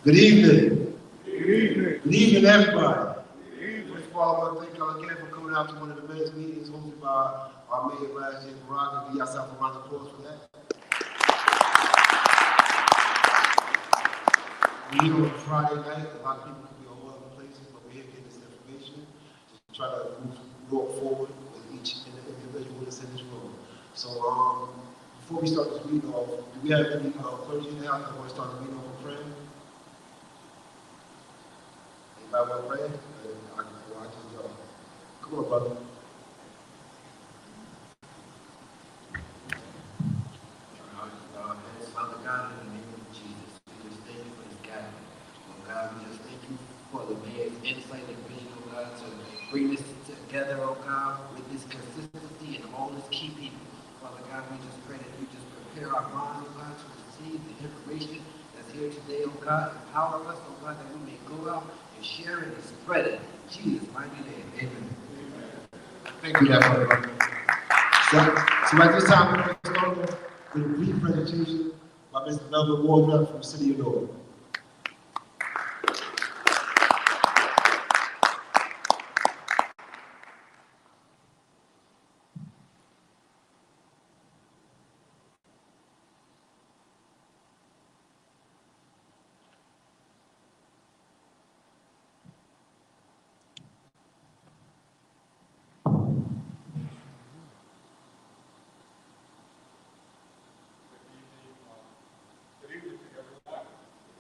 Good evening. Good evening. Good evening, everybody. Good evening. First of all, I want to thank y'all again for coming out to one of the men's meetings hosted by our mayor, Ras J. Baraka. Give yourself a round of applause for that. We meet on a Friday night. A lot of people can be all over the places, but we're here getting this information to try to move forward with each individual that's in this room. So, before we start this meeting off, do we have any clergy in the house that want to start the meeting off with prayer? Anybody want to pray? I just come on, brother. Father God, in the name of Jesus, we just thank you for this gathering. Oh God, we just thank you for the mayor's insight and vision, oh God, to bring this together, oh God, with this consistency and all this key people. Father God, we just pray that you just prepare our minds, oh God, to receive the information that's here today, oh God. Empower us, oh God, that we may go out and share it and spread it. In Jesus' mighty name, amen. Thank you, brother. So at this time, we're going to start with a brief presentation by Mr. Melvin Wardrop from the City of NEWARK.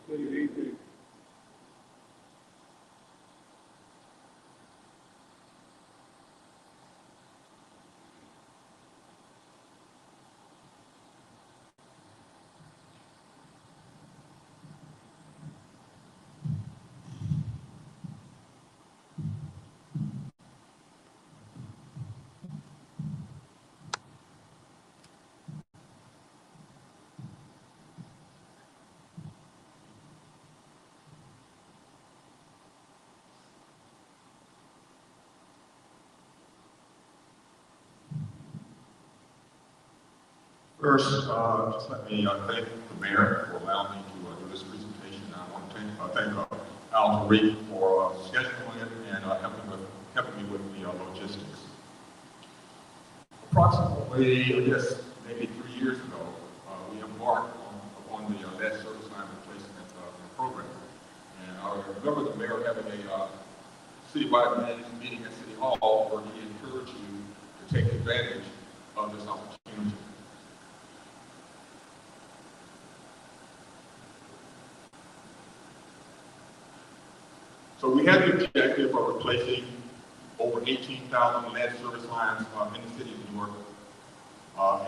Good evening. First, just let me thank the mayor for allowing me to do this presentation. I want to thank Al Tariq for scheduling it and helping me with the logistics. Approximately, I guess, maybe 3 years ago, we embarked on the lead service line replacement program. And I remember the mayor having a citywide management meeting at City Hall where he encouraged you to take advantage of this opportunity. So we had the objective of replacing over 18,000 lead service lines in the city of NEWARK.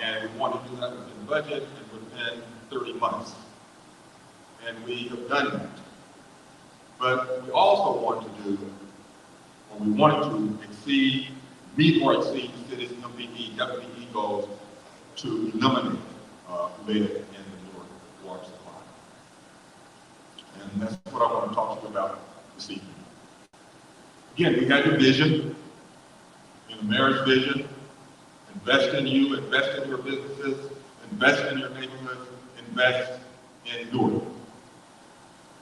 And we wanted to do that within budget and within 30 months. And we have done that. But we also wanted to meet or exceed the city's MPE, WPE goals to eliminate lead in the NEWARK water supply. And that's what I want to talk to you about this evening. Again, we had the vision, in the mayor's vision, invest in you, invest in your businesses, invest in your neighborhoods, invest in NEWARK.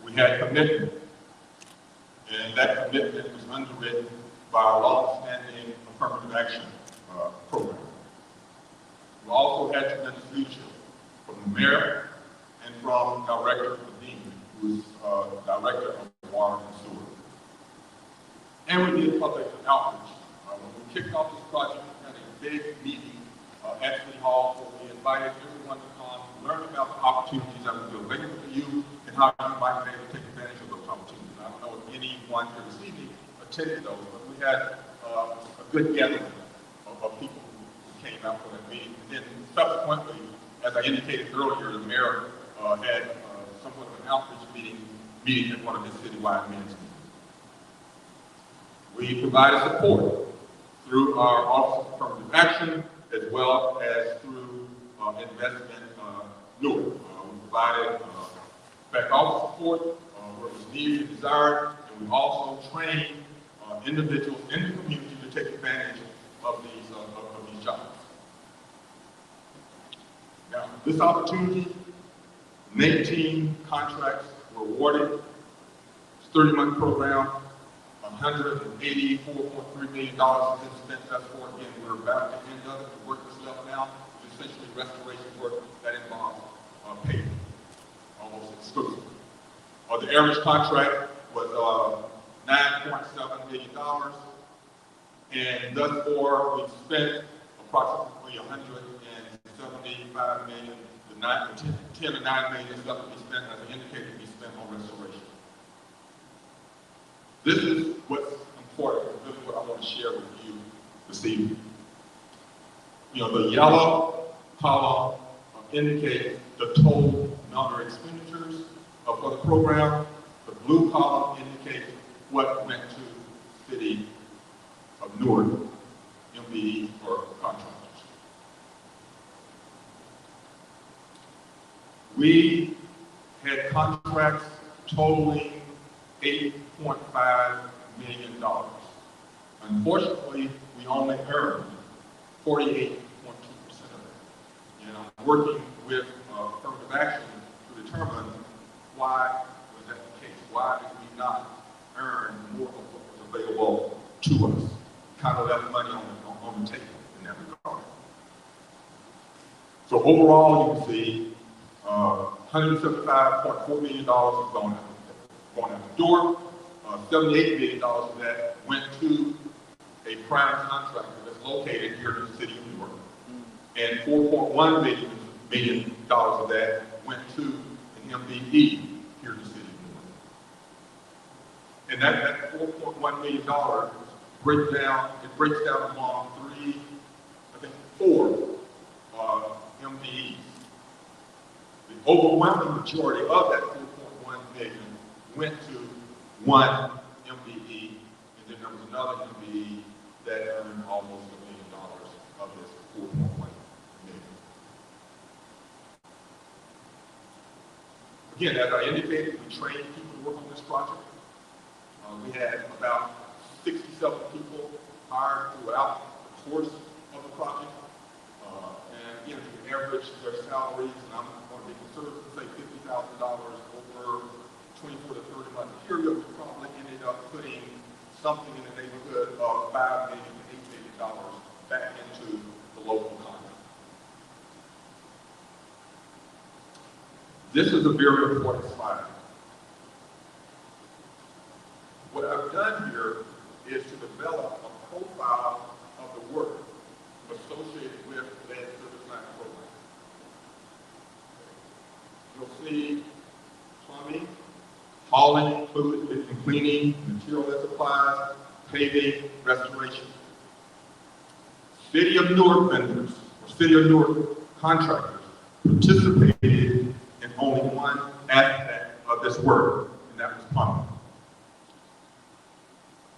We had commitment, and that commitment was underwritten by our long-standing affirmative action program. We also had tremendous leadership from the mayor and from Director Dean, who is Director of Water and Sewer. And we did public outreach. When we kicked off this project, we had a big meeting at City Hall where we invited everyone to come learn about the opportunities that would be available to you and how you might be able to take advantage of those opportunities. I don't know if anyone here this evening attended those, but we had a good gathering of people who came out for that meeting. And then subsequently, as I indicated earlier, the mayor had somewhat of an outreach meeting at one of his citywide meetings. We provided support through our Office of Affirmative Action as well as through investment NEWARK. We provided back office support where it was needed and desired, and we also trained individuals in the community to take advantage of these jobs. Now, this opportunity, 19 contracts were awarded. It's a 30-month program. $184.3 million has been spent thus far. Again, we're about to end of it. The work is left now. It's essentially restoration work that involves paving, almost exclusively. The average contract was $9.7 million, and thus far we've spent approximately $175 million. The 10 to 9 million is left to be spent, as I indicated, to be spent on restoration. This is what's important. This is what I want to share with you this evening. You know, the yellow column indicates the total number of expenditures for the program. The blue column indicates what went to the city of Newark, MBE, or contractors. We had contracts totaling $8.5 million. Unfortunately, we only earned 48.2% of it. And I'm working with affirmative action to determine why was that the case. Why did we not earn more of what was available to us? Kind of left money on the table in that regard. So overall, you can see $175.4 million is going out the door. $78 million of that went to a prime contractor that's located here in the city of Newark. And $4.1 million of that went to an MBE here in the city of Newark. And that $4.1 million breaks down among four MBEs. The overwhelming majority of that 4.1 million went to one MBE, and then there was another MBE that earned almost $1 million of this 4.1 million. Again, as I indicated, we trained people to work on this project. We had about 67 people hired throughout the course of the project. And again, if you average their salaries, and I'm going to be conservative to say $50,000 over 24 to 30 month period, we probably ended up putting something in the neighborhood of $5 million to $8 million back into the local economy. This is a very important slide. What I've done here is to develop a profile of the work associated with that service line program. You'll see plumbing, hauling, fluid and cleaning, material and supplies, paving, restoration. City of Newark vendors, or City of Newark contractors, participated in only one aspect of this work, and that was plumbing.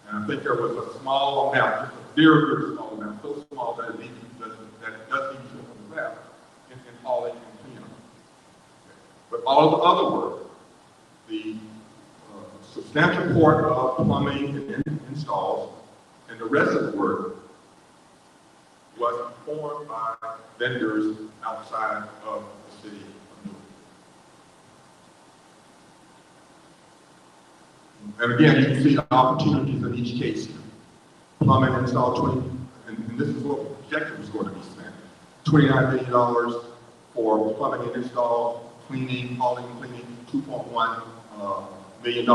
And I think there was a small amount, just a very, very small amount, so small that it doesn't even show on the graph, in hauling and cleaning. But all of the other work, the substantial part of plumbing and installs, and the rest of the work was performed by vendors outside of the city of Newark. And again, you can see the opportunities in each case here. Plumbing install 20, and this is what the objective was going to be spent. $29 million for plumbing and install, cleaning, hauling and cleaning, $2.1 million.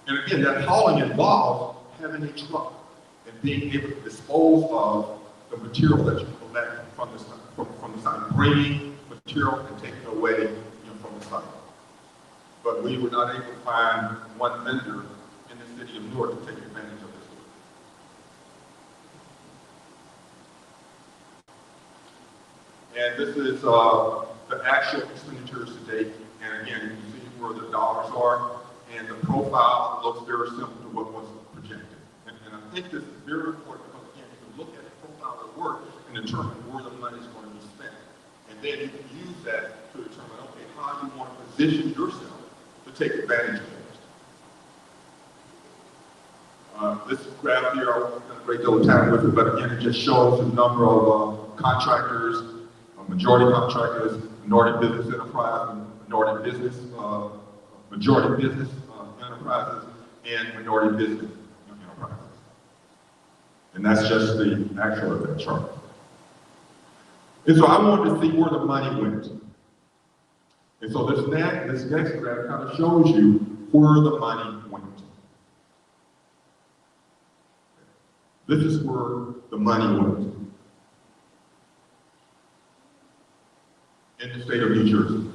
And again, that hauling involves having a truck and being able to dispose of the material that you collect from the site, bringing material and taking it away from the site. But we were not able to find one vendor in the city of Newark to take advantage of this work. And this is the actual expenditures to date. And again, you can see where the dollars are. And the profile looks very similar to what was projected. And I think this is very important because, again, you can look at the profile of the work and determine where the money is going to be spent. And then you can use that to determine, okay, how you want to position yourself to take advantage of it. This graph here, I won't spend a great deal of time with it, but again, it just shows the number of contractors, majority contractors, minority business enterprise, and minority business majority business enterprises and minority business enterprises. And that's just the actual of that chart. And so I wanted to see where the money went. And so this next graph kind of shows you where the money went. This is where the money went. In the state of New Jersey.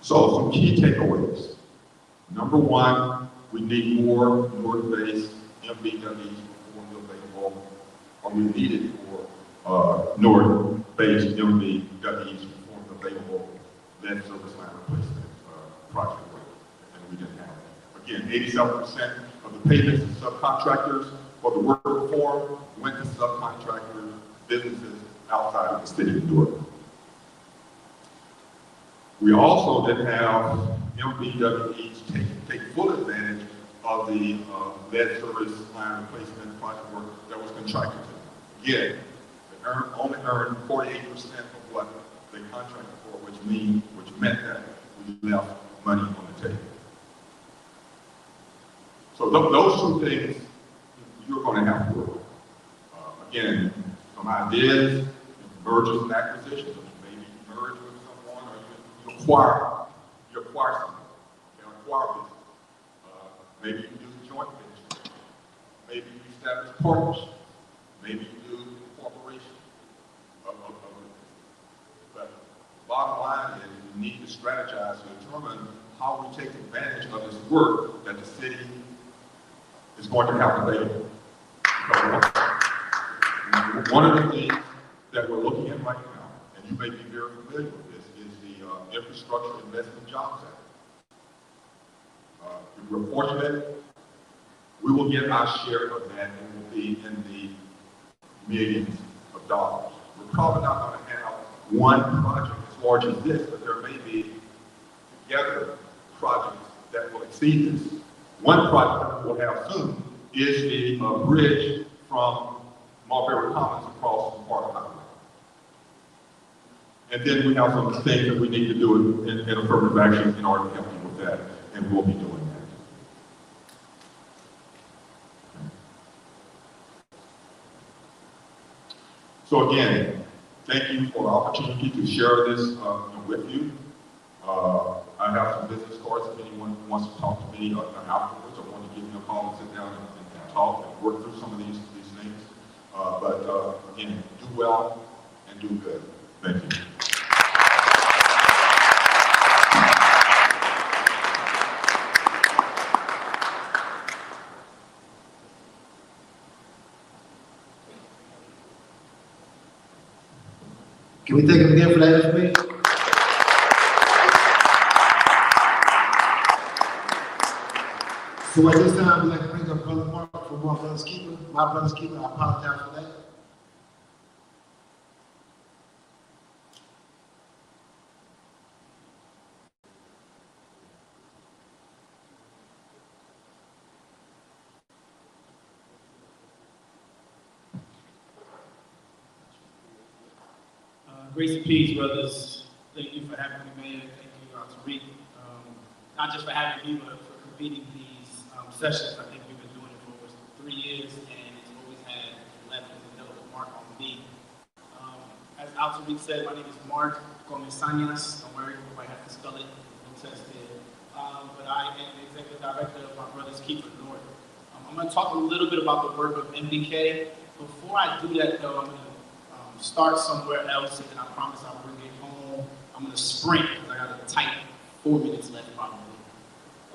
So some key takeaways. Number one, we need more North-based MBWs performing available, or we needed more North-based MBWs performing available lead service line replacement project work, and we didn't have it. Again, 87% of the payments to subcontractors for the work performed went to subcontractors, businesses outside of the city of Newark. We also didn't have MBWEs take full advantage of the lead service line replacement project work that was contracted to. Again, they only earned 48% of what they contracted for, which meant that we left money on the table. So those two things you're going to have to work. Again, some ideas, mergers and acquisitions. Maybe you merge with someone, or you acquire something. You acquire business. Maybe you do joint venture. Maybe you establish partnerships. Maybe you do incorporation of But the bottom line is we need to strategize to determine how we take advantage of this work that the city is going to have available. One of the things that we're looking at right now, and you may be very familiar with this, is the Infrastructure Investment Jobs Act. If we're fortunate, we will get our share of that, and it will be in the millions of dollars. We're probably not going to have one project as large as this, but there may be together projects that will exceed this. One project that we'll have soon is the bridge from Mulberry Commons across the Baraka Highway. And then we have some things that we need to do in affirmative action in order to help you with that, and we'll be doing that. So again, thank you for the opportunity to share this with you. I have some business cards if anyone wants to talk to me afterwards, or want to give me a call and sit down and talk and work through some of these things. But again, do well and do good. Thank you. Can we thank him again for that information? So at this time, we'd like to bring up Brother Mark from My Brother's Keeper. My Brother's Keeper, I apologize for that. Grace and peace, brothers. Thank you for having me, Mayor. Thank you, Tariq. Not just for having me, but for convening these sessions. I think we've been doing it for over 3 years, and it's always had left an indelible mark on me. As Tariq said, my name is Mark Gomez-Sañas. Don't worry, you might have to spell it. No test here. But I am the executive director of My Brother's Keeper North. I'm going to talk a little bit about the work of MBK. Before I do that, though, I'm going to start somewhere else, and then I promise I'll bring it home. I'm going to sprint, because I got a tight 4 minutes left, probably.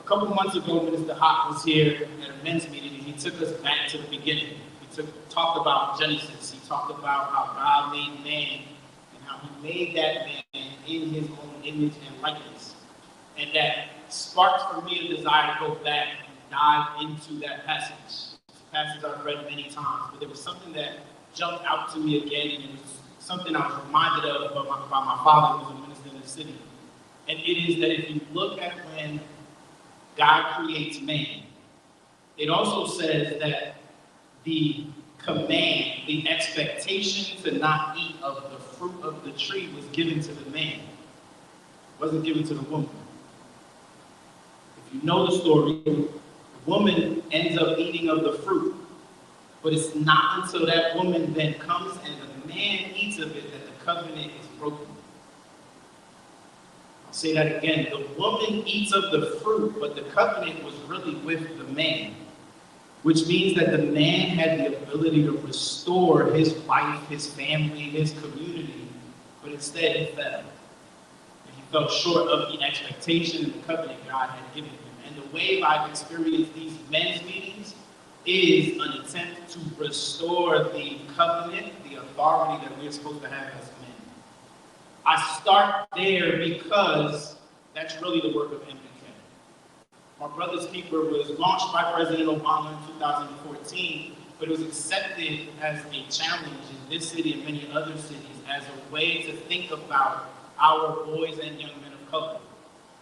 A couple of months ago, Minister Hott was here at a men's meeting, and he took us back to the beginning. He talked about Genesis. He talked about how God made man, and how he made that man in his own image and likeness. And that sparked for me a desire to go back and dive into that passage. It's a passage I've read many times, but there was something that jumped out to me again, and it was something I was reminded of by my father, who was a minister in the city. And it is that if you look at when God creates man, it also says that the command, the expectation to not eat of the fruit of the tree was given to the man. It wasn't given to the woman. If you know the story, the woman ends up eating of the fruit. But it's not until that woman then comes and the man eats of it that the covenant is broken. I'll say that again. The woman eats of the fruit, but the covenant was really with the man. Which means that the man had the ability to restore his wife, his family, his community, but instead he fell. And he fell short of the expectation and the covenant God had given him. And the way I've experienced these men's meetings is an attempt to restore the covenant, the authority that we're supposed to have as men. I start there because that's really the work of NFN. Our Brother's Keeper was launched by President Obama in 2014, but it was accepted as a challenge in this city and many other cities as a way to think about our boys and young men of color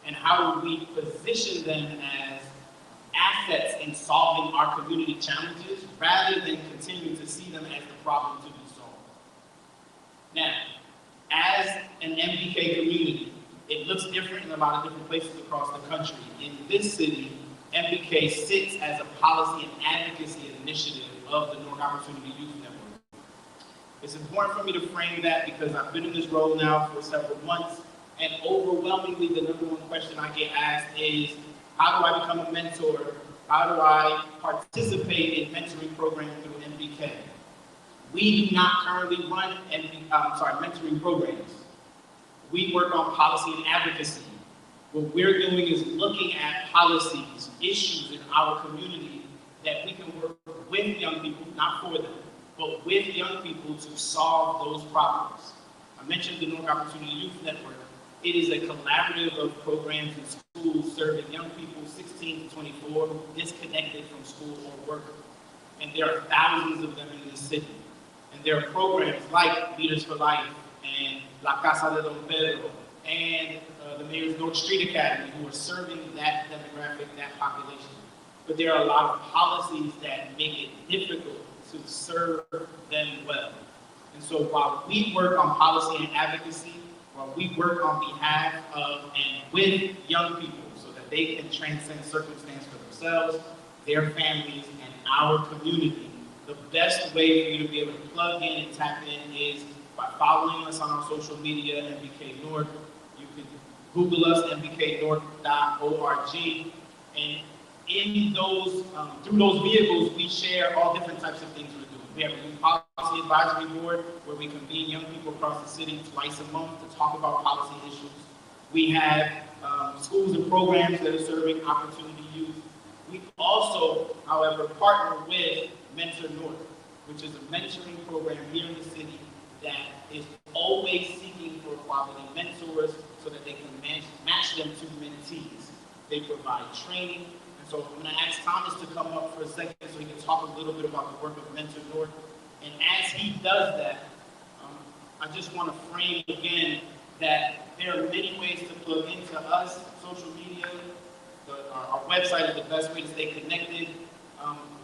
and how we position them as assets in solving our community challenges rather than continue to see them as the problem to be solved. Now, as an MBK community, it looks different in a lot of different places across the country. In this city, MBK sits as a policy and advocacy initiative of the Newark Opportunity Youth Network. It's important for me to frame that because I've been in this role now for several months, and overwhelmingly the number one question I get asked is, how do I become a mentor? How do I participate in mentoring programs through MBK? We do not currently run mentoring programs. We work on policy and advocacy. What we're doing is looking at policies, issues in our community that we can work with young people, not for them, but with young people to solve those problems. I mentioned the Newark Opportunity Youth Network. It is a collaborative of programs in schools serving young people 16 to 24 disconnected from school or work. And there are thousands of them in this city. And there are programs like Leaders for Life and La Casa de Don Pedro and the Mayor's North Street Academy who are serving that demographic, that population. But there are a lot of policies that make it difficult to serve them well. And so while we work on policy and advocacy, while we work on behalf of and with young people so that they can transcend circumstance for themselves, their families, and our community, the best way for you to be able to plug in and tap in is by following us on our social media, MBK North. You can Google us, mbknorth.org, and in those, through those vehicles, we share all different types of things we're doing. We have a youth policy advisory board where we convene young people across the city twice a month to talk about policy issues. We have schools and programs that are serving opportunity youth. We also, however, partner with Mentor North, which is a mentoring program here in the city that is always seeking for quality mentors so that they can match them to mentees. They provide training. And so I'm going to ask Thomas to come up for a second so he can talk a little bit about the work of Mentor North. And as he does that, I just want to frame again that there are many ways to plug into us, social media. Our website is the best way to stay connected.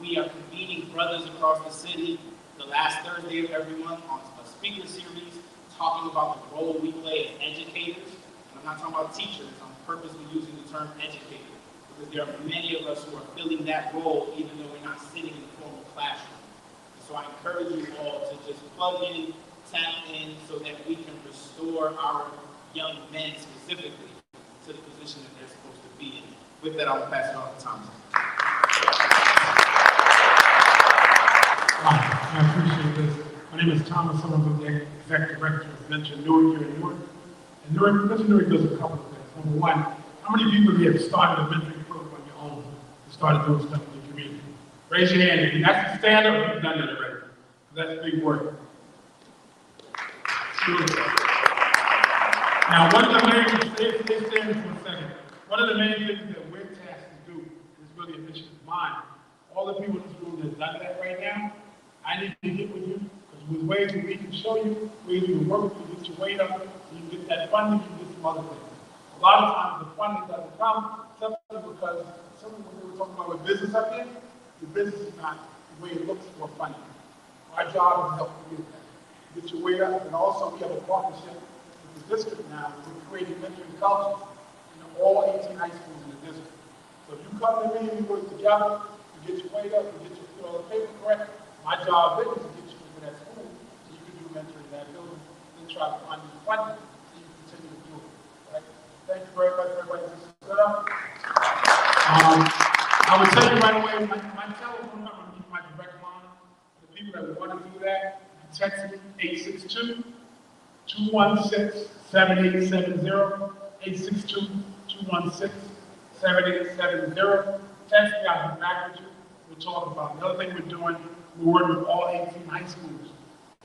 We are convening brothers across the city the last Thursday of every month on a speaker series talking about the role we play as educators. And I'm not talking about teachers, I'm purposely using the term educator because there are many of us who are filling that role even though we're not sitting in the formal classroom. And so I encourage you all to just plug in, tap in so that we can restore our young men specifically to the position that they're supposed to be in. With that, I'll pass it on to Thomas. I appreciate this. My name is Thomas. I'm the Executive Director of Mentor Newark here in Newark. And Mentor Newark does a couple of things. Number one, how many people here have started a mentoring program on your own and started doing stuff in the community? Raise your hand if you have to stand up if you've done that already. That's big work. Sure. Now, one of the main things, stay for a second. One of the main things that we're tasked to do is really a mission of mine. All the people in this room that have done that right now, I need to get with you because with ways that we can show you, ways we can work with you, get your weight up, so you can get that funding, you can get some other things. A lot of times the funding doesn't come simply because some of what they were talking about with business up here, the business is not the way it looks for funding. Our job is to help you get that. Get your weight up, and also we have a partnership with the district now. We're creating mentoring cultures in all 18 high schools in the district. So if you come to me and we work together, to get your weight up, to get your all the paper correct, my job is to get you into that school so you can do mentoring in that building and try to find you funding so you can continue to do it. Right? Thank you very much, everybody. Just stood up. I would tell you right away, my telephone number is my direct line. The people that want to do that, you text me 862-216-7870. 862-216-7870. Text me, I'll be back with you. We'll talk about it. The other thing we're doing, we're working with all 18 high schools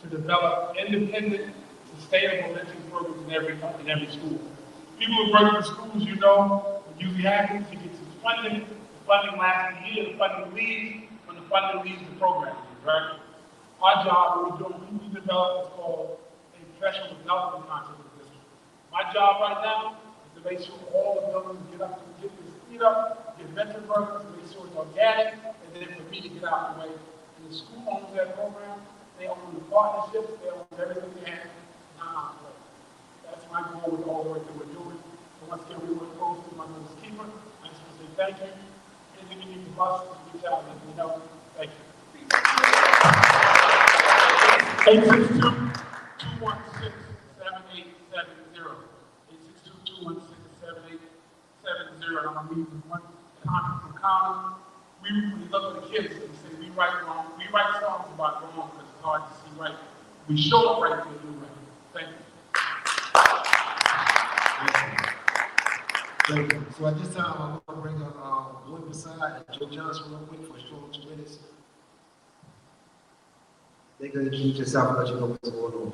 to develop independent, sustainable mentoring programs in every school. People who work in schools, you know, what usually happens, you get some funding, the funding lasts a year, the funding leaves, when the funding leaves, the program leaves, right? Our job, what we're doing, we develop what's called a professional development concept of the district. My job right now is to make sure all the buildings get up, get this speed up, get mentor programs, make sure it's organic, and then for me to get out of the way. And the school owns that program, they own the partnerships, they own everything they have. That's my goal with all the work that we're doing. So once again, we want to close to my nose keeper. I just want to say thank you. Anything you need from us, reach out and let me know. Thank you. 862-216-7870. 862-216-7870. And I'm going to leave with one comment from Colin. When you look at the kids, we say we write wrong. We write songs about wrong because it's hard to see right. We show up right to do right. Thank you. Thank you. So at this time, I'm going to bring up Boyd Beside and Joe Johnson real quick for a short 2 minutes. They're going to introduce yourself and let you know what's going on.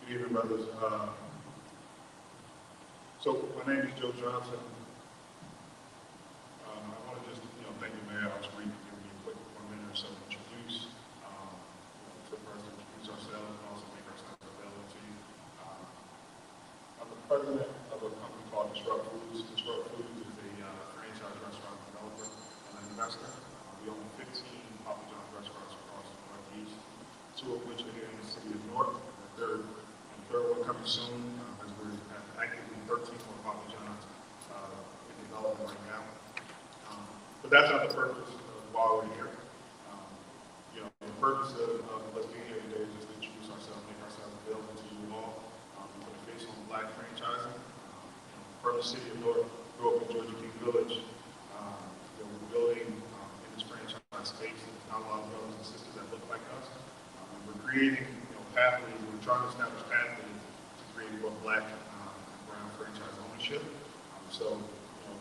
Good evening, brothers. So my name is Joe Johnson. I want to just, thank you, Mayor Ras J, for giving me a quick 1 minute or so to introduce, to first introduce ourselves and also make ourselves available to you. I'm the president of a company called Disrupt Foods. Disrupt Foods is a franchise restaurant developer and an investor. We own 15 Papa John's restaurants across the Northeast, 2 of which are here in the city of Newark. The third one coming soon, as we're actively 13 more Papa John's in development right now. But that's not the purpose of why we're here. The purpose of us being here today is just to introduce ourselves, make ourselves available to you all. We put a face on Black franchising. From the city of Newark, grew up in Georgia King Village. We're building in this franchise space. There's not a lot of brothers and sisters that look like us. We're creating pathways. We're trying to establish pathways to create more Black and brown franchise ownership. So,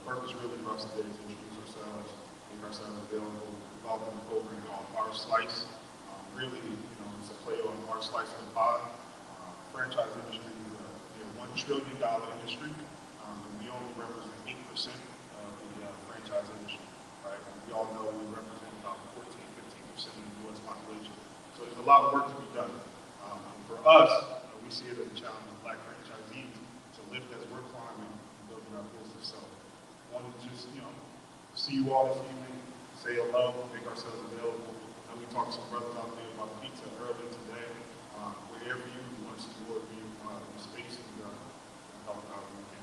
purpose really for us today is to introduce ourselves, make ourselves available, involved in a program called Our Slice. Really, it's a play on our slice of the pie. Franchise industry is a $1 trillion industry, and we only represent 8% of the franchise industry, right? And we all know we represent about 14, 15% of the U.S. population. So there's a lot of work to be done. For us, we see it as a challenge of Black franchisees to lift as we're climbing and building our business. So I wanted to just, see you all this evening, say hello, make ourselves available. And we talked to some brothers out there about pizza earlier today. We're here for you. We want to see more of you in the space and help out when we can.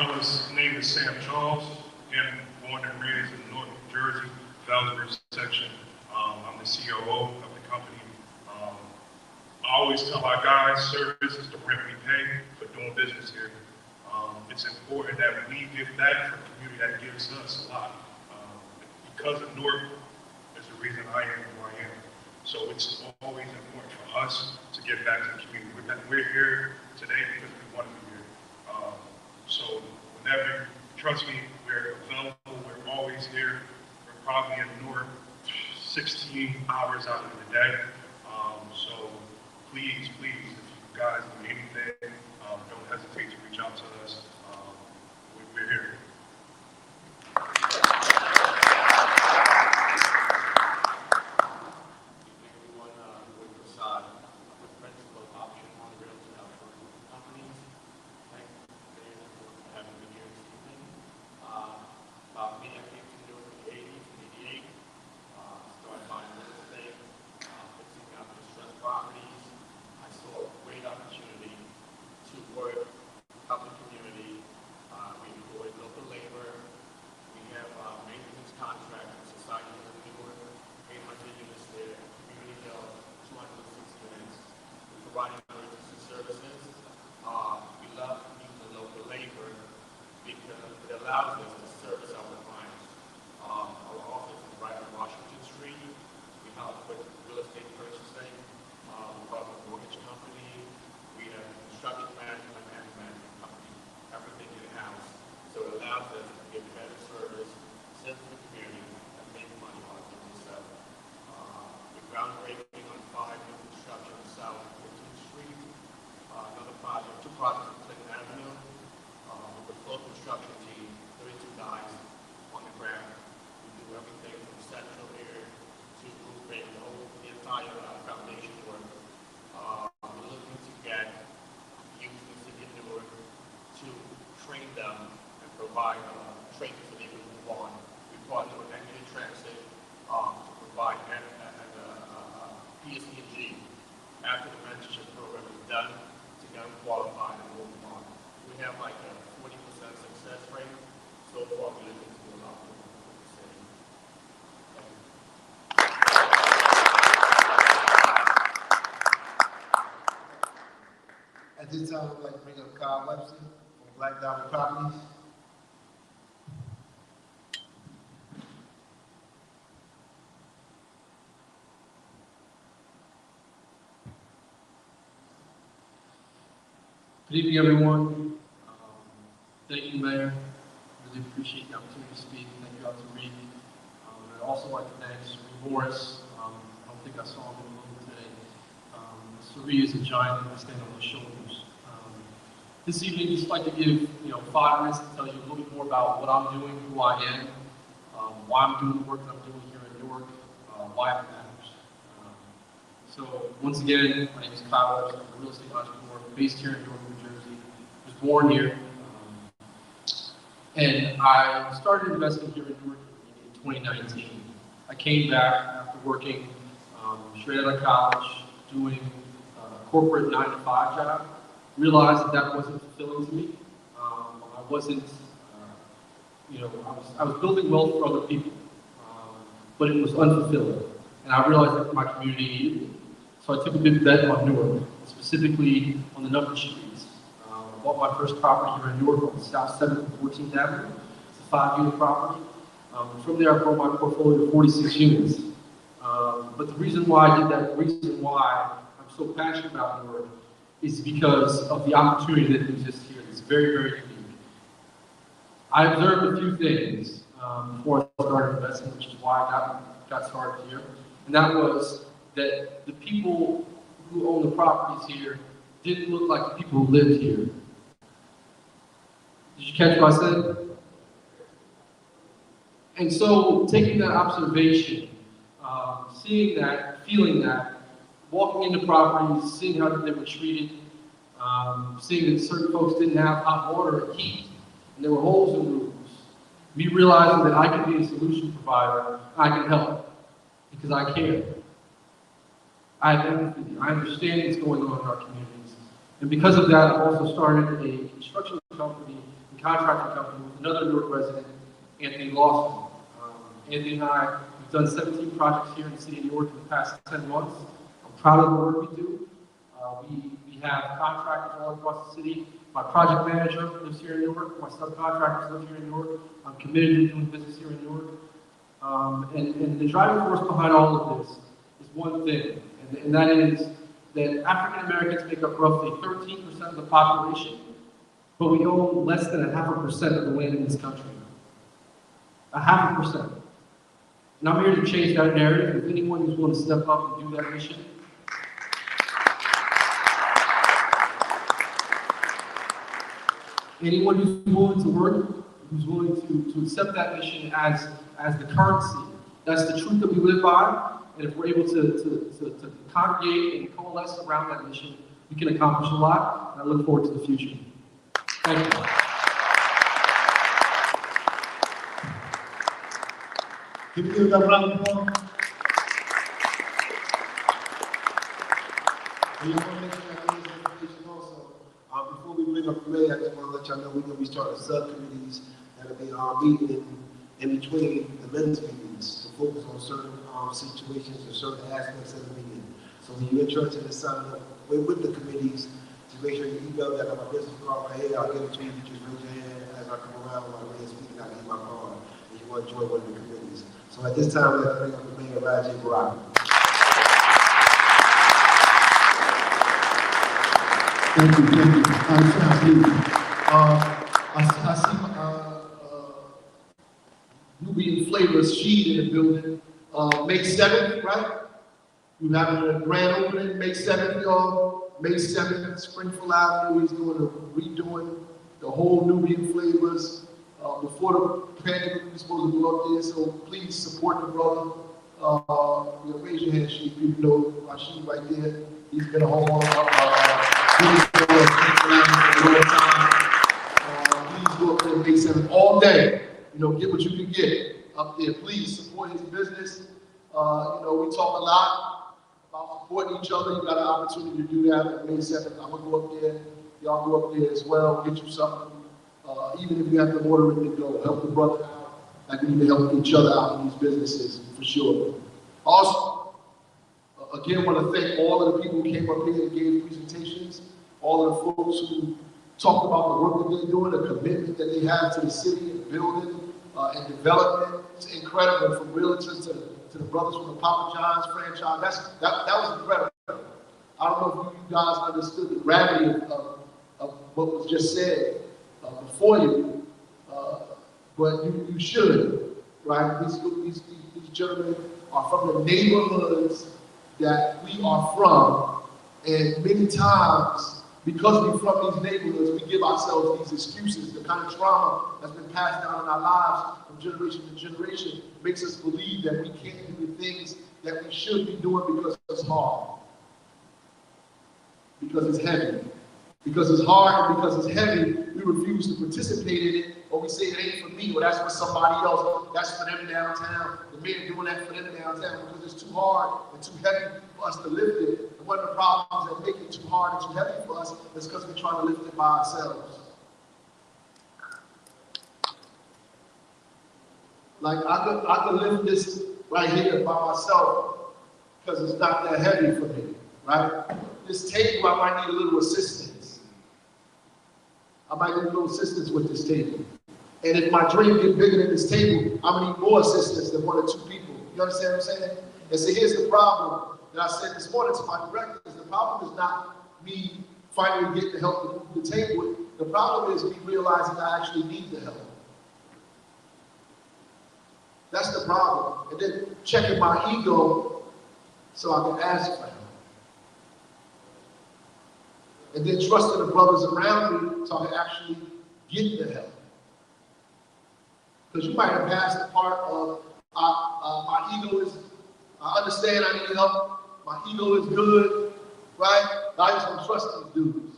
Fellas, my name is Sam Charles. Again, born and raised in North New Jersey, Bellevue section. I'm the COO of the company. I always tell our guys, service is the rent we pay for doing business here. It's important that we give back for the community that gives us a lot. Because of Newark is the reason I am who I am. So it's always important for us to give back to the community. We're here today because we want to be here. So whenever, trust me, we're available, we're always here. We're probably in Newark 16 hours out of the day. So please, if you guys need anything, don't hesitate to reach out to us. We're here. because it allows us to service our clients. Our office is right on Washington Street. We help with real estate purchasing, with mortgage company. We have construction management and management company, everything in-house. So it allows us to give better service, serve the community, and make money on it itself. We're groundbreaking on 5 new construction on South 15th Street. Another project, 2 projects on Clinton Avenue. With the full construction team, 32 guys on the ground. We do everything from central here to roofing, the entire foundation work. We're looking to get youth in the city of Newark to train them and provide training so they can move on. We partner with NEWARK Transit to provide PSE&G after the mentorship program is done to get them qualified and move on. We have like a 40% success rate. So far, we're looking to do a lot more with the city. At this time, I'd like to bring up Kyle Webster from Black Diamond Properties. Good evening, everyone. Thank you, Mayor. Really appreciate the opportunity to speak. Thank you, Dr. Reed. I'd also like to thank Suri Morris. I don't think I saw him in the room today. Suri is a giant and I stand on his shoulders. This evening, I'd just like to give 5 minutes to tell you a little bit more about what I'm doing, who I am, why I'm doing the work that I'm doing here in Newark, why it matters. So once again, my name is Kyle Webster. I'm a real estate entrepreneur based here in Newark, New Jersey. I was born here. And I started investing here in Newark in 2019. I came back after working straight out of college, doing a corporate 9-to-5 job. Realized that wasn't fulfilling to me. I wasn't, I was building wealth for other people, but it was unfulfilling. And I realized that my community needed me. So I took a big bet on Newark, specifically on the number streets. I bought my first property here in Newark on South 7th and 14th Avenue. It's a 5-unit property. From there, I grew my portfolio to 46 units. But the reason why I did that, the reason why I'm so passionate about Newark is because of the opportunity that exists here. It's very, very unique. I observed a few things before I started investing, which is why I got started here. And that was that the people who own the properties here didn't look like the people who lived here. Did you catch what I said? And so, taking that observation, seeing that, feeling that, walking into properties, seeing how they were treated, seeing that certain folks didn't have hot water and heat, and there were holes in roofs, me realizing that I can be a solution provider, I can help, because I care. I have empathy. I understand what's going on in our communities. And because of that, I've also started a construction company and contracting company with another Newark resident, Anthony Lawson. Anthony and I, we've done 17 projects here in the city of Newark in the past 10 months. I'm proud of the work we do. We have contractors all across the city. My project manager lives here in Newark. My subcontractors live here in Newark. I'm committed to doing business here in Newark. And the driving force behind all of this is one thing, and that is that African Americans make up roughly 13% of the population, but we own less than 0.5% of the land in this country. 0.5%. And I'm here to change that narrative. If anyone who's willing to step up and do that mission, anyone who's willing to work, who's willing to accept that mission as the currency, that's the truth that we live by. And if we're able to congregate and coalesce around that mission, we can accomplish a lot. And I look forward to the future. Thank you. Can we give that round of applause? And you want to make sure that there's information also. Before we bring up the mayor, I just want to let y'all know we're going to be starting subcommittees that'll be meeting in between the men's meetings to focus on certain situations and certain aspects of the meeting. So when you're interested in signing up with the committees, just make sure you email that on my business card right here. I'll give it to you. You just raise your hand as y'all come around while we're speaking, I give my card, and you want to join one of the committees. So at this time, let's bring up the Mayor, Ras J. Baraka. Thank you, thank you. I see Nubian Flavors Sheed in the building. May 7th, right? We're having a grand opening May 7th, y'all. May 7th, Springfield Avenue. He's redoing the whole Nubian Flavors. Before the pandemic, we were supposed to go up there, so please support the brother. Raise your hand, Sheed. You know Rashid right there. He's been a homeowner. Please go up there May 7th all day. Get what you can get up there. Please support his business. We talk a lot about supporting each other. You got an opportunity to do that on May 7th. I'm gonna go up there. Y'all go up there as well. Get you something. Even if you have to order it to go, help the brother out. Like we need to help each other out in these businesses for sure. Also, again, want to thank all of the people who came up here and gave presentations. All of the folks who talked about the work that they're doing, the commitment that they have to the city and building and development. It's incredible, from realtors to the brothers from the Papa John's franchise. That was incredible. I don't know if you guys understood the gravity of what was just said before you, but you should, right? These gentlemen are from the neighborhoods that we are from, and many times, because we're from these neighborhoods, we give ourselves these excuses. The kind of trauma that's been passed down in our lives from generation to generation makes us believe that we can't do the things that we should be doing because it's hard, because it's heavy. Because it's hard and because it's heavy, we refuse to participate in it, or we say it ain't for me, or that's for somebody else, that's for them downtown. The mayor doing that for them downtown because it's too hard and too heavy for us to lift it. And one of the problems that make it too hard and too heavy for us is because we're trying to lift it by ourselves. Like I could lift this right here by myself because it's not that heavy for me, right? This table, I might need a little assistance. I might need a little assistance with this table. And if my dream gets bigger than this table, I'm gonna need more assistance than one or two people. You understand what I'm saying? And so here's the problem that I said this morning to my directors. The problem is not me finally getting the help to move the table. The problem is me realizing I actually need the help. That's the problem. And then checking my ego so I can ask for help. And then trusting the brothers around me so I can actually get the help. Because you might have passed the part of my ego is, I understand I need help, my ego is good, right? But I just don't trust these dudes.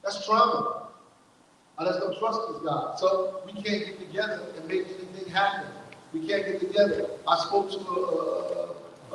That's trauma. I just don't trust this guy. So we can't get together and make anything happen. We can't get together. I spoke to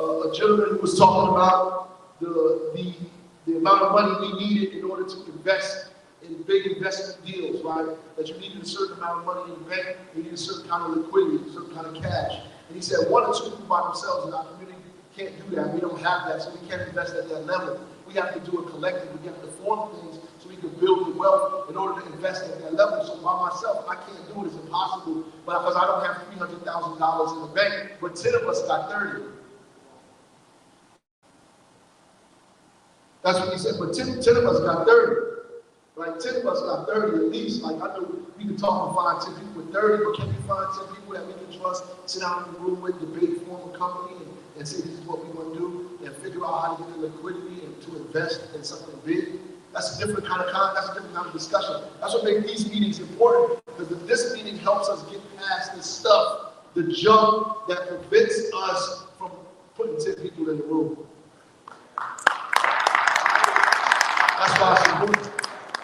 a gentleman who was talking about the amount of money we needed in order to invest in big investment deals, right? That you needed a certain amount of money in the bank, you need a certain kind of liquidity, a certain kind of cash. And he said, one or two people by themselves in our community can't do that. We don't have that, so we can't invest at that level. We have to do a collective. We have to form things so we can build the wealth in order to invest at that level. So by myself, I can't do it. It's impossible. But because I don't have $300,000 in the bank, but 10 of us got 30. That's what he said. But 10 of us got 30. Right? 10 of us got 30 at least. Like, I know we can talk and find 10 people with 30, but can we find 10 people that we can trust, sit down in the room with, debate, form a company, and say this is what we want to do, and figure out how to get the liquidity and to invest in something big? That's a different kind of discussion. That's what makes these meetings important, because this meeting helps us get past this stuff, the junk that prevents us from putting 10 people in the room. That's why it's important.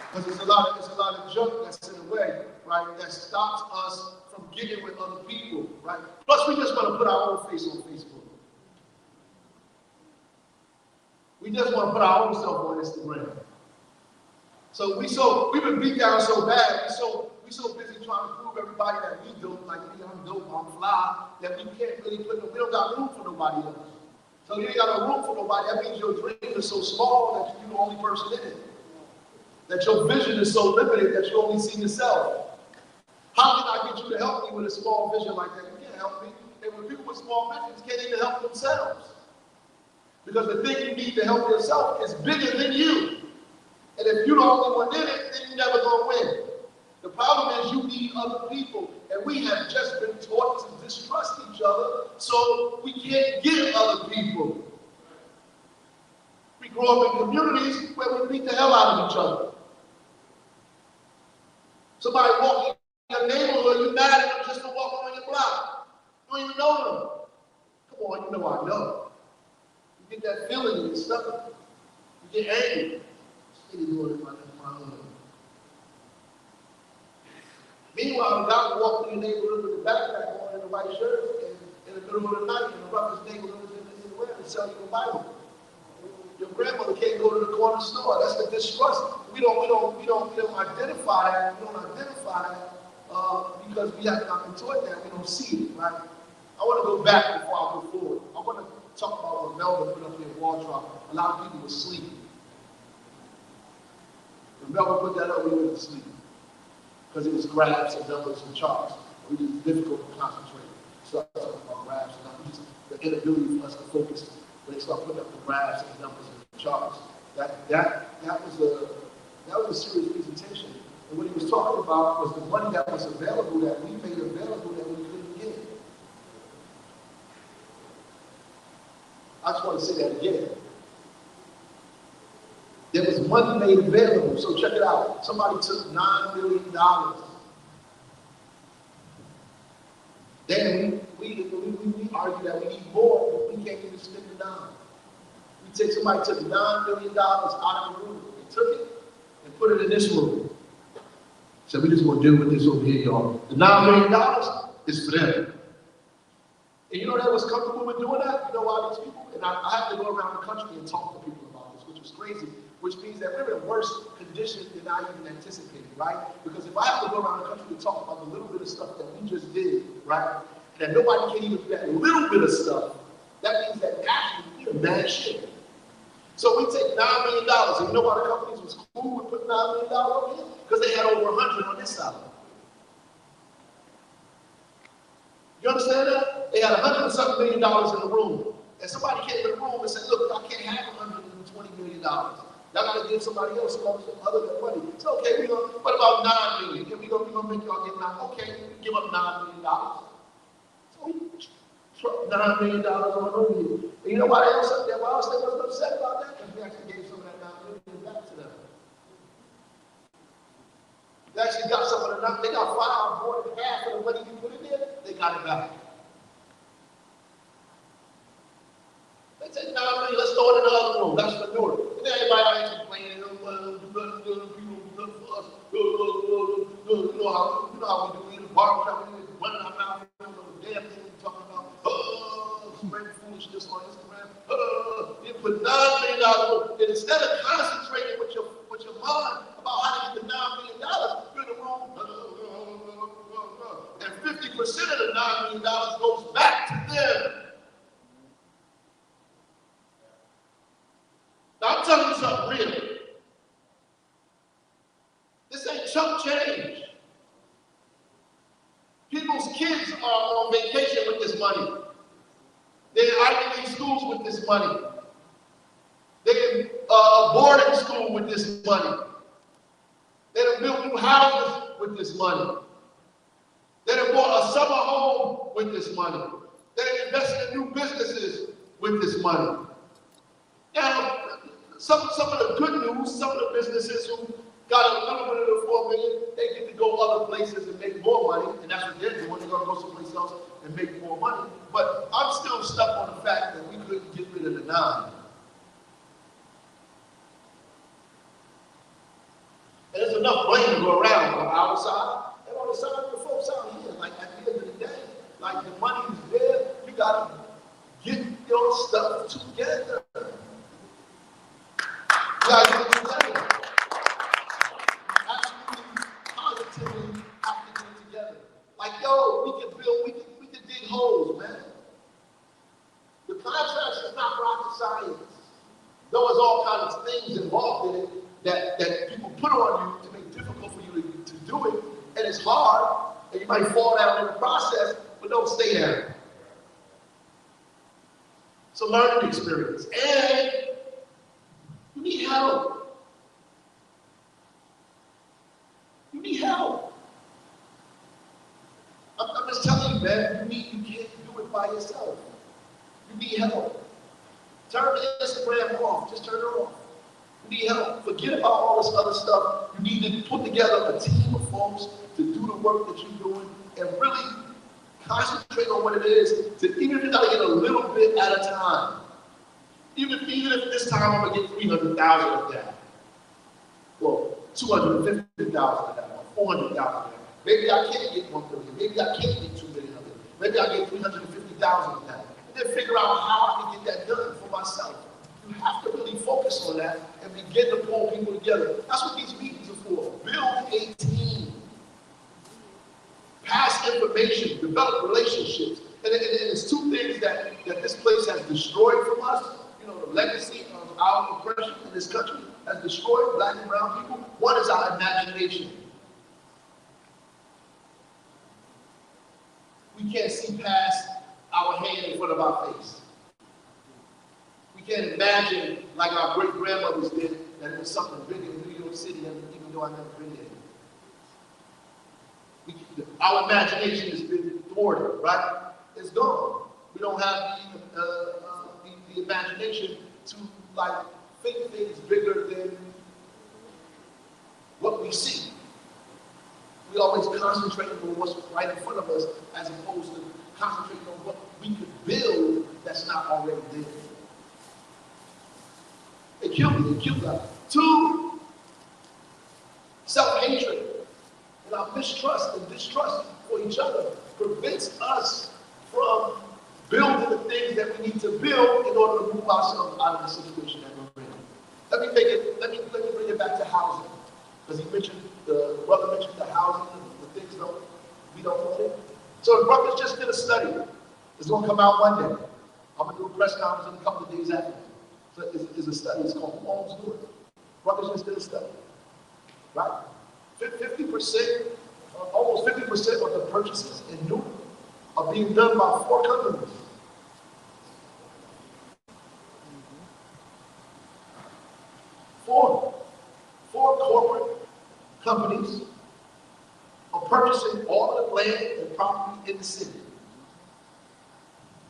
Because there's a lot of junk that's in the way, right? That stops us from getting with other people, right? Plus, we just want to put our own face on Facebook. We just want to put our own self on Instagram. So we've been beat down so bad. We so busy trying to prove everybody that we dope, like me, I'm dope, I'm fly, that we can't really we don't got room for nobody else. So you ain't got no room for nobody. That means your dream is so small that you're the only person in it. That your vision is so limited that you only see yourself. How can I get you to help me with a small vision like that? You can't help me. And when people with small visions can't even help themselves. Because the thing you need to help yourself is bigger than you. And if you're the only one in it, then you're never going to win. The problem is you need other people. And we have just been taught to distrust each other, so we can't get other people. We grow up in communities where we beat the hell out of each other. Somebody walking in your neighborhood, you're mad at them just for walking on your block. You don't even know them. Come on, you know I know. You get that feeling in your stomach. You get angry. What are you doing in my hood? Meanwhile, the guy walking in the neighborhood with the backpack on and the white shirt, and in the middle of the night, in the roughest neighborhood in the world, and selling you a Bible. Your grandmother can't go to the corner store. That's the distrust. We don't identify that. We don't identify that because we have not been taught that. We don't see it, right? I want to go back before I go forward. I want to talk about what Melvin put up here in Wardrop. A lot of people were sleeping. When Melvin put that up, we went to sleep. Because it was graphs and numbers and charts. It was difficult to concentrate. So I talking about graphs and numbers. The inability for us to focus when they start putting up the graphs and numbers and charts. That was a serious presentation. And what he was talking about was the money that was available, that we made available, that we couldn't get. I just want to say that again. There was money made available. So check it out. Somebody took $9 million. Then we argue that we need more, but we can't even spend it down. Somebody took $9 million out of the room. They took it and put it in this room. So we just want to deal with this over here, y'all. The $9 million is for them. And you know that was comfortable with doing that? You know why these people? And I have to go around the country and talk to people about this, which was crazy, which means that we're in worse condition than I even anticipated, right? Because if I have to go around the country to talk about the little bit of stuff that we just did, right? And that nobody can even do that little bit of stuff, that means that actually we're in bad shape. So we take $9 million, and you know why the companies was cool with putting $9 million over here? Because they had over 100 on this side. You understand that? They had $100 and something million in the room. And somebody came in the room and said, look, I can't have $120 million. Y'all gotta give somebody else some other than money. It's okay, what about $9 million? We're gonna make y'all get $9. Okay, give up $9 million. So we truck $9 million on over here. And you know why they else up there? Why else they wasn't upset about that? Because we actually gave some of that $9 million back to them. They actually got some of the $9 million. They got more than half of the money you put in there. They got it back. They take $9 million, let's throw it in the other room. That's for Newark. And then everybody out here complaining, people do for us. You know how we do in the barbershop, we running our mouth, damn thing we talking about. Spreading foolishness on Instagram. You put $9 million, and instead of concentrating with your mind about how to get the $9 million, you're in the room. And 50% of the $9 million goes back to them. Now I'm telling you something real. This ain't chump change. People's kids are on vacation with this money. They're in Ivy League schools with this money. They're in boarding school with this money. They done built new houses with this money. They done bought a summer home with this money. They done invested in new businesses with this money. Now, some of the good news, some of the businesses who got a little bit of the $4 million, they get to go other places and make more money, and that's what they're doing. They're going to go someplace else and make more money. But I'm still stuck on the fact that we couldn't get rid of the 9. And there's enough blame to go around on our side and on the side of the folks out here. Like at the end of the day, like the money is there, you got to get your stuff together. You got to get it together. Positively have to get it together. Like, yo, we can build, we can dig holes, man. The contract is not rocket science. There was all kinds of things involved in it that people put on you to make it difficult for you to do it. And it's hard. And you might fall down in the process, but don't stay down. It's a learning experience. And you need help. You need help. I'm just telling you, man, you can't do it by yourself. You need help. Turn the Instagram off. Just turn it off. You need help. Forget about all this other stuff. You need to put together a team of folks to do the work that you're doing and really concentrate on what it is, to, even if you gotta get a little bit at a time. Even if this time I'm gonna get 300,000 of that. Well, 250,000 of that, or 400,000 of that. Maybe I can't get 1 million. Maybe I can't get 2 million of it. Maybe I get 350,000 of that. And then figure out how I can get that done for myself. You have to really focus on that and begin to pull people together. That's what these meetings are for. Build a team. Pass information, develop relationships. And it's two things that this place has destroyed from us. You know, the legacy of our oppression in this country has destroyed black and brown people. One is our imagination. We can't see past our hand in front of our face. We can't imagine, like our great-grandmothers did, that it was something big in New York City, even though I've never been there. Our imagination has been thwarted, right? It's gone. We don't have the imagination to, like, think things bigger than what we see. We always concentrate on what's right in front of us as opposed to concentrating on what we could build that's not already there. It killed me. It killed us. 2, self-hatred and our mistrust and distrust for each other prevents us from building the things that we need to build in order to move ourselves out of the situation that we're in. Let me bring it back to housing. Because the brother mentioned the housing and the things we don't want it. So the brother's just did a study. It's going to come out one day. I'm going to do a press conference in a couple of days after. So it's a study. It's called Who Owns Newark. Brothers just did a study. Right? 50%, almost 50% of the purchases in Newark are being done by 4 companies. Four corporate companies are purchasing all of the land and property in the city.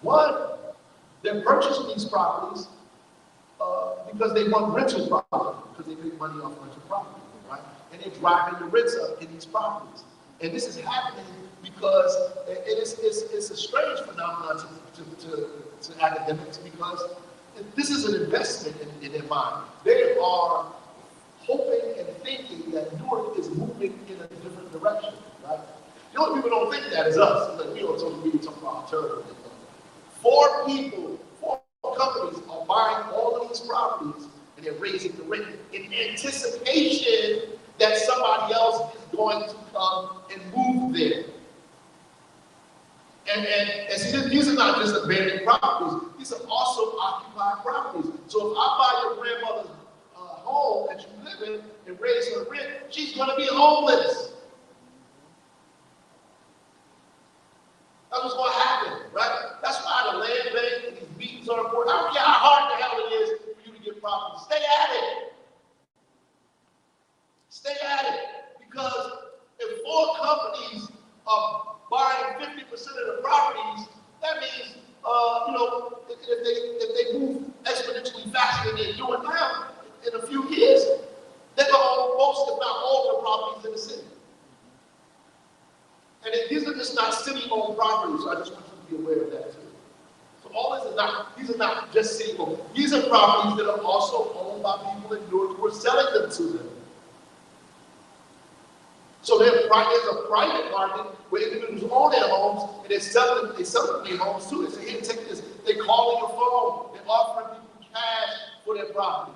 1, they're purchasing these properties because they want rental property, because they make money off rental property, right? And they're driving the rents up in these properties. And this is happening because it's a strange phenomenon to academics, because this is an investment in their mind. They are hoping and thinking that Newark is moving in a different direction, right? The only people don't think that is us. Like, we on social media talking about terror. 4 companies are buying all of these properties, and they're raising the rent in anticipation that somebody else is going to come and move there. And see, these are not just abandoned properties. These are also occupied properties. So if I buy your grandmother's home that you live in and raise her rent, she's going to be homeless. That's what's going to happen, right? That's why the land bank and these meetings are important. I don't care how hard the hell it is for you to get property. Stay at it. Stay at it. Because if 4 companies are buying 50% of the properties, that means, if they move exponentially faster than they're doing now, in a few years, they're going to own most, if not all, the properties in the city. And these are just not city-owned properties, so I just want you to be aware of that too. So these are not just city-owned. These are properties that are also owned by people in Newark who are selling them to them. So there's a private market where individuals own their homes and they're selling their homes too. They say, here, take this. They call on your phone. They're offering people cash for their property.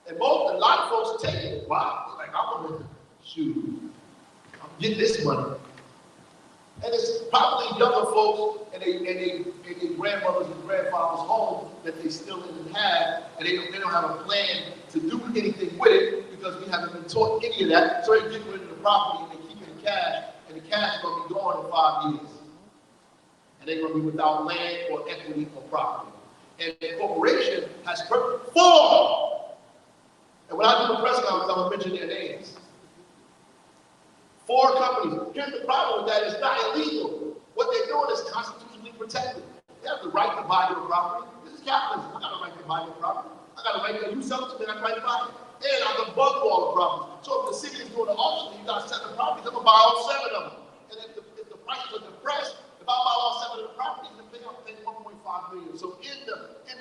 And a lot of folks are taking it. Wow. They're like, I'm going to shoot. I'm getting this money. And it's probably younger folks and they grandmothers and grandfathers' home that they still didn't have, and they don't have a plan to do anything with it because we haven't been taught any of that. So they get rid of the property and they keep it in cash, and the cash is going to be gone in 5 years. And they're going to be without land or equity or property. And the corporation has four. And when I do the press conference, I'm going to mention their names. 4 companies. Here's the problem with that: it's not illegal. What they're doing is constitutionally protected. They have the right to buy your property. This is capitalism. I got a right to buy your property. I got a right to, you sell it to me, I got a right to buy it. And I can bundle all the properties. So if the city is doing an auction, you got 7 properties, I'm going to buy all 7 of them. And if the prices are depressed, if I buy all 7 of the properties, then I'm paying $1.5 million. So in the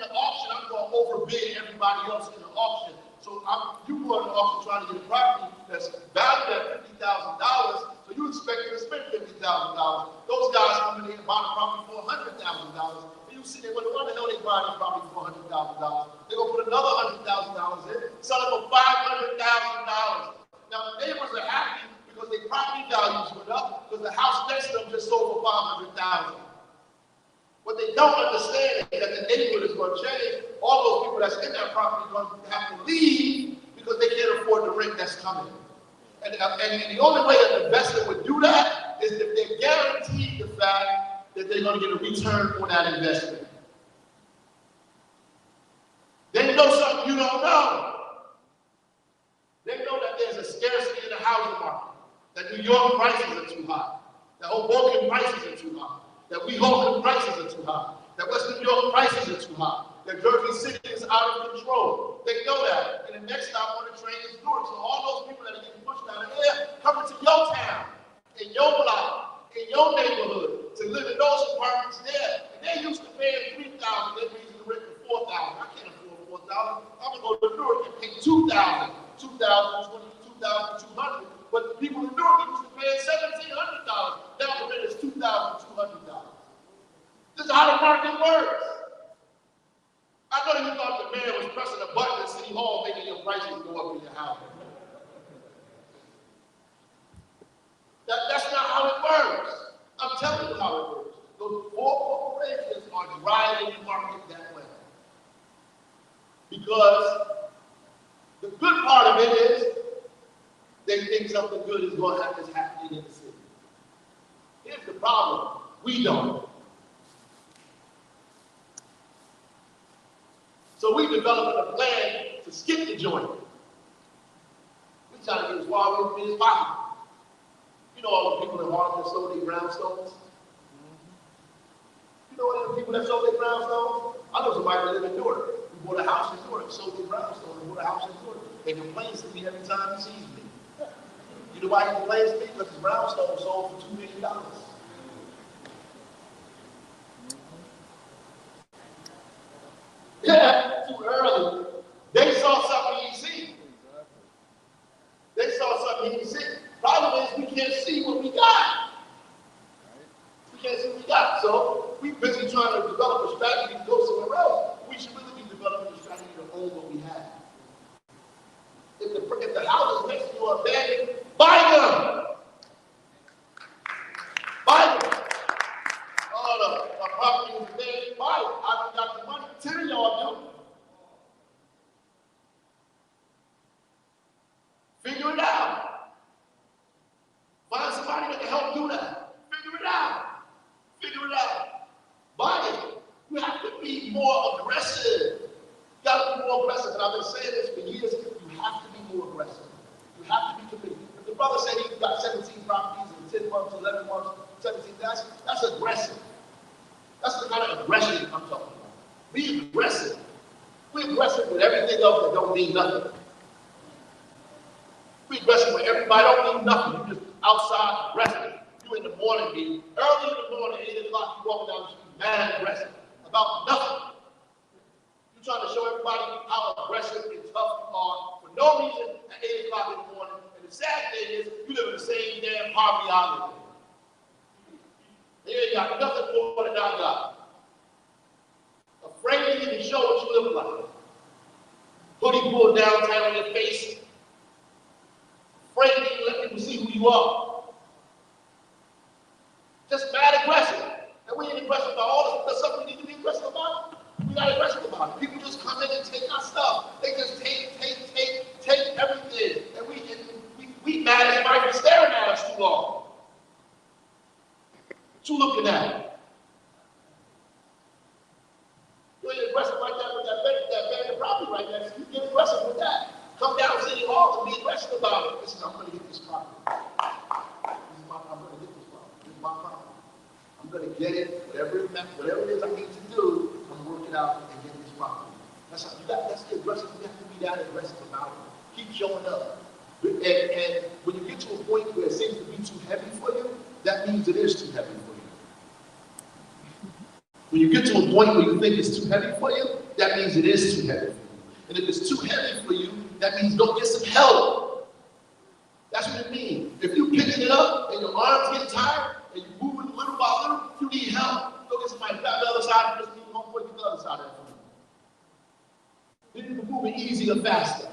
auction, I'm going to overbid everybody else in the auction. So you go in the auction trying to get a property that's valued at $50,000, so you expect to spend $50,000. Those guys come in and buy the property for $100,000. And you see, why the hell they buy the property for $100,000? They're going to put another $100,000 in, sell it for $500,000. Now the neighbors are happy because their property values went up because the house next to them just sold for $500,000. What they don't understand is that the neighborhood is going to change. All those people that's in that property are going to have to leave because they can't afford the rent that's coming. And the only way an investor would do that is if they're guaranteed the fact that they're going to get a return on that investment. They know something you don't know. They know that there's a scarcity in the housing market, that New York prices are too high, that Hoboken prices are too high, that Weehawken prices are too high, that West New York prices are too high, that Jersey City is out of control. They know that. And the next stop on the train is Newark. So all those people that are getting pushed out of here coming to your town, in your block, in your neighborhood, to live in those apartments there. And they're used to paying $3,000, they're raising the rent to $4,000. I can't afford $4,000. I'm gonna go to Newark and pay $2,000, $2,200. But people in Newark used to pay $1,700. Now the rent is $2,200. This is how the market works. I know you thought the mayor was pressing a button at City Hall making your prices go up in your house. That's not how it works. I'm telling you how it works. Those 4 corporations are driving the market that way. Because the good part of it is they think something good is going to happen happening in the city. Here's the problem. We don't. So we developed a plan to skip the joint. We try to get as far away from it as possible. You know all the people in Harlem that sold their brownstones? You know all the people that sold their brownstones? I know somebody that lived in Newark. We bought a house in Newark, sold their brownstones, and bought a house in Newark. They complains to me every time he sees me. You know why he complains to me? Because his brownstone sold for $2 million. Yeah, too early. They saw something he didn't see. They saw something he didn't see. Problem is we can't see what we got. We can't see what we got. So we busy trying to develop a strategy to go somewhere else. We should really be developing a strategy to own what we have. If the houses next to you are abandoned, buy them. Buy them. Oh, the property is abandoned, buy it. I don't got the money. 10 of y'all do. Figure it out. Find somebody that can help do that. Figure it out. Figure it out. Buy it. You have to be more aggressive. You got to be more aggressive. And I've been saying this for years. You have to be more aggressive. You have to be committed. If the brother said he's got 17 properties in 10 months, 11 months, 17, that's aggressive. That's the kind of aggression I'm talking about. Be aggressive. Be aggressive with everything else that don't mean nothing. Be aggressive with everybody don't mean nothing. You just outside aggressive. You in the morning, early in the morning, 8 o'clock, you walking down the street, mad aggressive about nothing. You trying to show everybody how aggressive and tough you are for no reason at 8 o'clock in the morning. And the sad thing is, you live in the same damn poverty island. You ain't got nothing more than I got. Afraid to even show what you look like. Hoodie pulled downtown on your face. Afraid to even let people see who you are. Just you looking at? You ain't aggressive like that with that bad property right there. So you get aggressive with that. Come down to City Hall and be aggressive about it. Listen, I'm going to get this property. I'm going to get this property. This is my property. I'm going to get it, whatever it is I need to do, I'm going to work it out and get this property. That's the aggressive. You have to be that aggressive about it. Keep showing up. And when you get to a point where it seems to be too heavy for you, that means it is too heavy for you. When you get to a point where you think it's too heavy for you, that means it is too heavy for you. And if it's too heavy for you, that means go get some help. That's what it means. If you're picking it up and your arms get tired and you're moving little by little, you need help. Go get somebody grab the other side and just move on quick to the other side of that for you. Then you can move it easier, faster.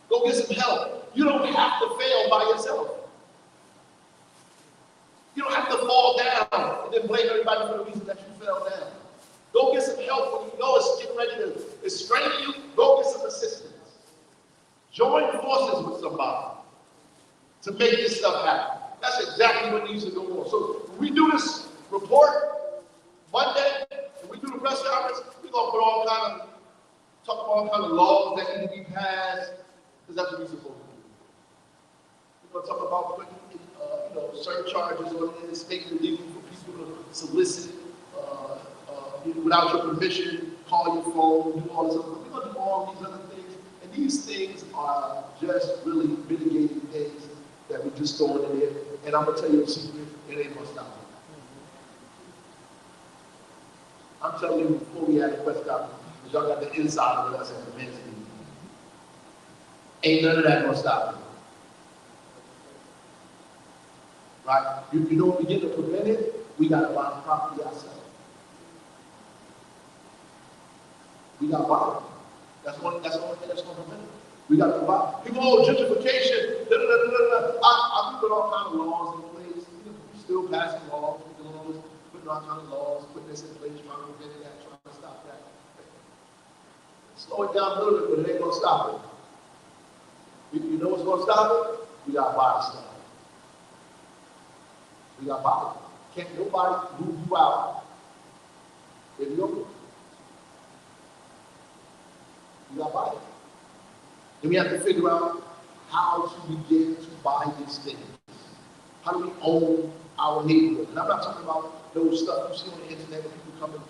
Go get some help. You don't have to fail by yourself. You don't have to fall down and then blame everybody for the reason that you fell down. Go get some help when you know it's getting ready to strain you. Go get some assistance. Join forces with somebody to make this stuff happen. That's exactly what needs to go on. So when we do this report Monday, and we do the press conference, we're going to put talk about all kinds of laws that need to be passed, because that's what we're supposed to do. We're going to talk about putting surcharges on this, making it legal for people to solicit without your permission, call your phone, do all this other stuff. We're going to do all these other things. And these things are just really mitigating things that we just throw in there. And I'm going to tell you a secret, it ain't going to stop it. I'm telling you before we had a press conference, because y'all got the inside of us as a men's meeting. Ain't none of that going to stop it. Right? You know what we get to prevent it? We got to buy the property ourselves. We got to buy it. That's the only thing that's going to prevent it. We got to buy it. People, gentrification, I put all kinds of laws in place. We still passing laws, putting all kinds of laws, putting this in place, trying to prevent that, trying to stop that. Slow it down a little bit, but it ain't going to stop it. You know what's going to stop it? We got to buy the stuff. We got to buy it. Can't nobody move you out. If you don't, you got to buy it. Then we have to figure out how to begin to buy these things. How do we own our neighborhood? And I'm not talking about those stuff you see on the internet where people coming,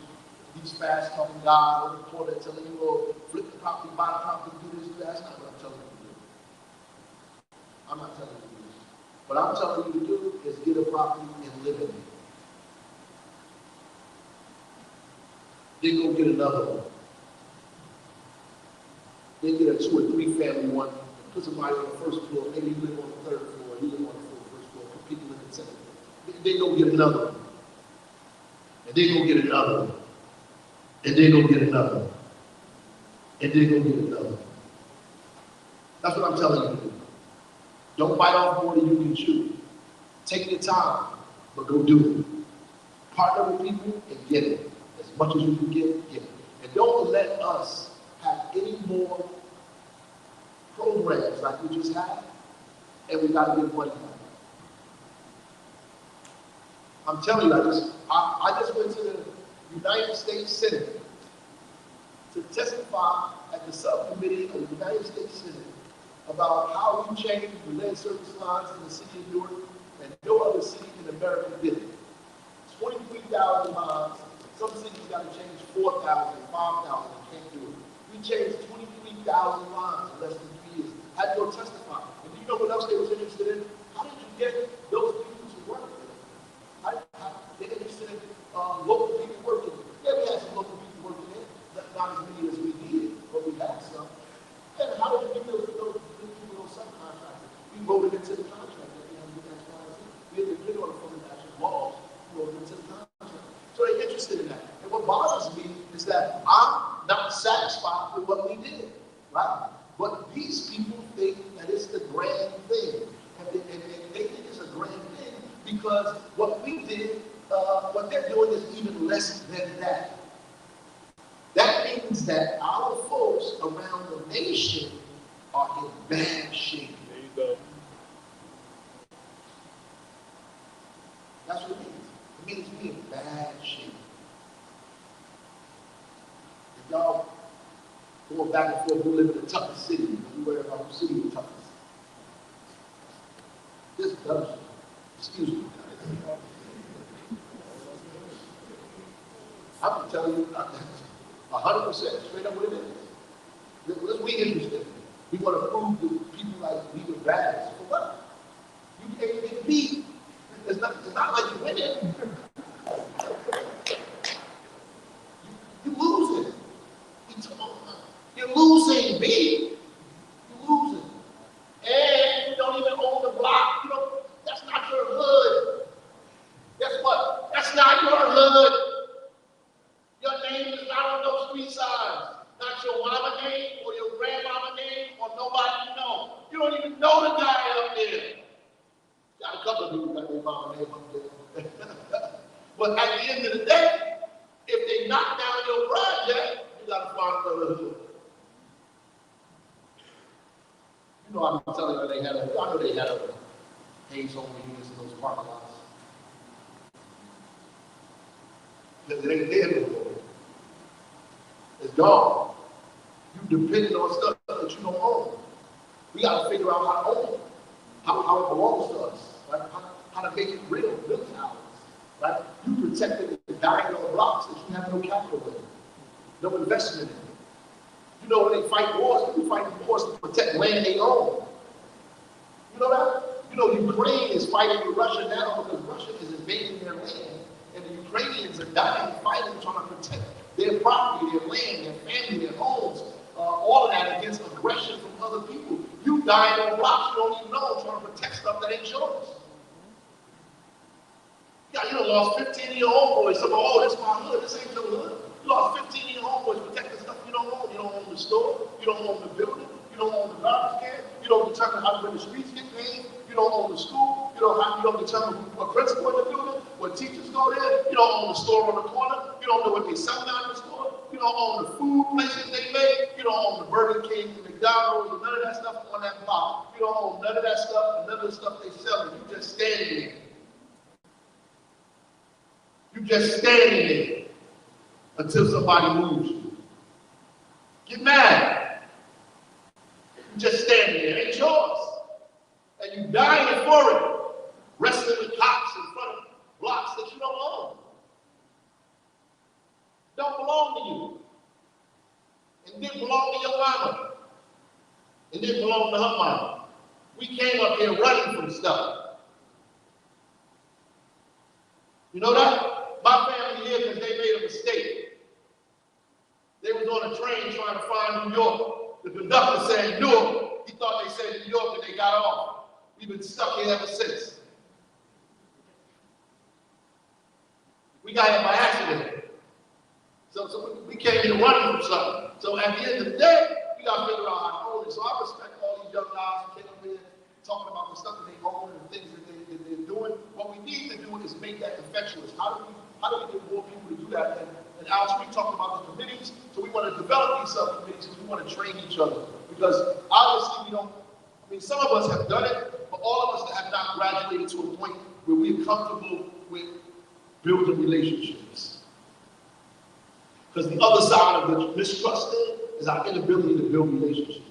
these fast-talking guys on the corner telling you, oh, flip the property, buy the property, do this, do that. That's not what I'm telling you to do. I'm not telling you to do this. What I'm telling you to do is get a property and live in it. Then go get another one. Then get a 2 or 3 family one, put somebody on the first floor, maybe you live on the 3rd floor, you live on the first floor, put people in the 2nd floor. Then go get another one. And then go get another one. And then go get another one. And then go get another one. That's what I'm telling you to do. Don't bite off more than you can chew. Take your time, but go do it. Partner with people and get it. As much as you can get it. And don't let us have any more programs like we just had, and we got to get money back. I'm telling you, I just went to the United States Senate to testify at the subcommittee of the United States Senate about how we changed the lead service lines in the city of Newark, and no other city in America did it. 23,000 lines. Some cities got to change 4,000, 5,000, and can't do it. We changed 23,000 lines in less than 3 years. I had to go testify. And do you know what else they was interested in? How did you get those people to work with it? They're interested in local people working. Yeah, we had some local people working in, not as many as we did, but we had some. And how did you get those people, those subcontractors? We wrote it into the contract that we had to do X, Y, Z. We had to get on from the national laws, we wrote it into the contract. So they're interested in that. And what bothers me is that I'm not satisfied with what we did, right? But these people think that it's the grand thing. And they think it's a grand thing because what we did, what they're doing is even less than that. That means that our folks around the nation are in bad shape. There you go. That's what it means. go back and forth, who live in the toughest city. We worry about who city is toughest. This does, excuse me. I'm telling you, 100% straight up what it is. Let's be interested. We want to prove to people like we were bad. For what? You can't get beat. It's not like you're winning. You're losing. You're losing, B. You're losing. And you don't even own the block. You know, that's not your hood. Guess what? That's not your hood. Your name is not on those street signs. Not your mama name or your grandmama name or nobody you know. You don't even know the guy up there. Got a couple of people got their mama name up there. But at the end of the day, if they knock down your project, you got to find another hood. You know, I'm telling you, I know they had a Hayes home units in those parking lots. Because it ain't there no more. It's gone. You depending on stuff that you don't own. We got to figure out how to own it, how it belongs to us, right? How to make it real ours, right? You protected the dying on blocks that you have no capital in, no investment in. You know, when they fight wars, people fight wars to protect land they own. You know that? You know, Ukraine is fighting with Russia now because Russia is invading their land, and the Ukrainians are dying fighting, trying to protect their property, their land, their family, their homes, all of that against aggression from other people. You dying on blocks you don't even know, trying to protect stuff that ain't yours. Yeah, you done lost 15 of your homeboys. Some, oh, this is my hood. This ain't your hood. You lost 15 of your homeboys protecting stuff you don't own. You don't own the store. You don't own the building. You don't own the garbage can. You don't determine when the streets get paid. You don't own the school. You don't determine what principal in the building, what teachers go there. You don't own the store on the corner. You don't know what they sell down in the store. You don't own the food places they make. You don't own the Burger King, the McDonald's, or none of that stuff on that block. You don't own none of that stuff, and none of the stuff they sell. You just standing there. You just standing there until somebody moves you. Get mad. You just standing there. It ain't yours. And you dying for it. Wrestling with cops in front of blocks that you don't own. Don't belong to you. And didn't belong to your mama. And didn't belong to her mama. We came up here running from stuff. You know that? My family here because they made a mistake. They was on a train trying to find New York. The conductor said Newark. He thought they said New York and they got off. We've been stuck here ever since. We got here by accident. So we came here running from something. So at the end of the day, we got to figure out how to own it. So I respect all these young guys who came up here talking about the stuff that they own and the things that they're doing. What we need to do is make that infectious. How do we get more people to do that? And Alex, we talked about the committees, so we want to develop these subcommittees because we want to train each other. Because obviously some of us have done it, but all of us have not graduated to a point where we're comfortable with building relationships. Because the other side of the mistrust is our inability to build relationships.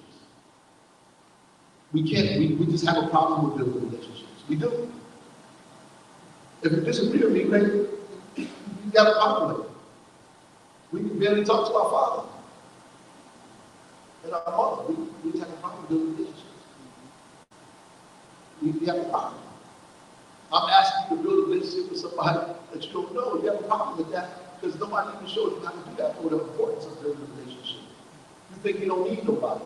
We just have a problem with building relationships. We do. If you disagree with me, maybe you got a problem with it. We can barely talk to our father and our mother. We just have a problem with building relationships. We have a problem. I'm asking you to build a relationship with somebody that you don't know. You have a problem with that because nobody even showed you how to do that or the importance of building a relationship. You think you don't need nobody.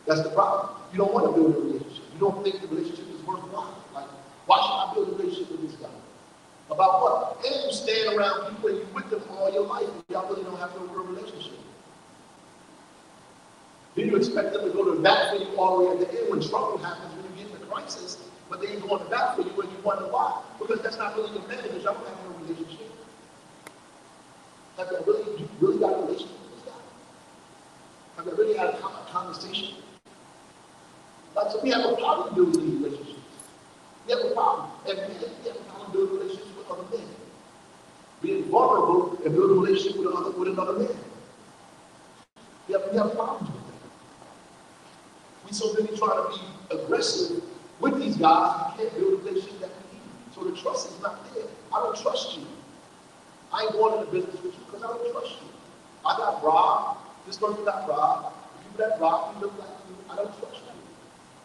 That's the problem. You don't want to build a relationship. You don't think the relationship is worthwhile. Like, why should I build a relationship with this guy? About what? And you stand around people and you're with them all your life and y'all really don't have no real relationship. Then you expect them to go to the bat for you all the way at the end when trouble happens, when you get in a crisis, but they ain't going to bat for you and you wonder why. Because that's not really your man, because y'all don't have no relationship. Have you really got a relationship with this guy? Have you really had a conversation? Like, so we have a problem building these relationships. We have a problem. And we have a problem building relationships with other men. Being vulnerable and building a relationship with another man. we have problems with that. We so busy trying to be aggressive with these guys, we can't build a relationship that we need. So the trust is not there. I don't trust you. I ain't going into business with you because I don't trust you. I got robbed. This person got robbed. The people that robbed me look like you. I don't trust you.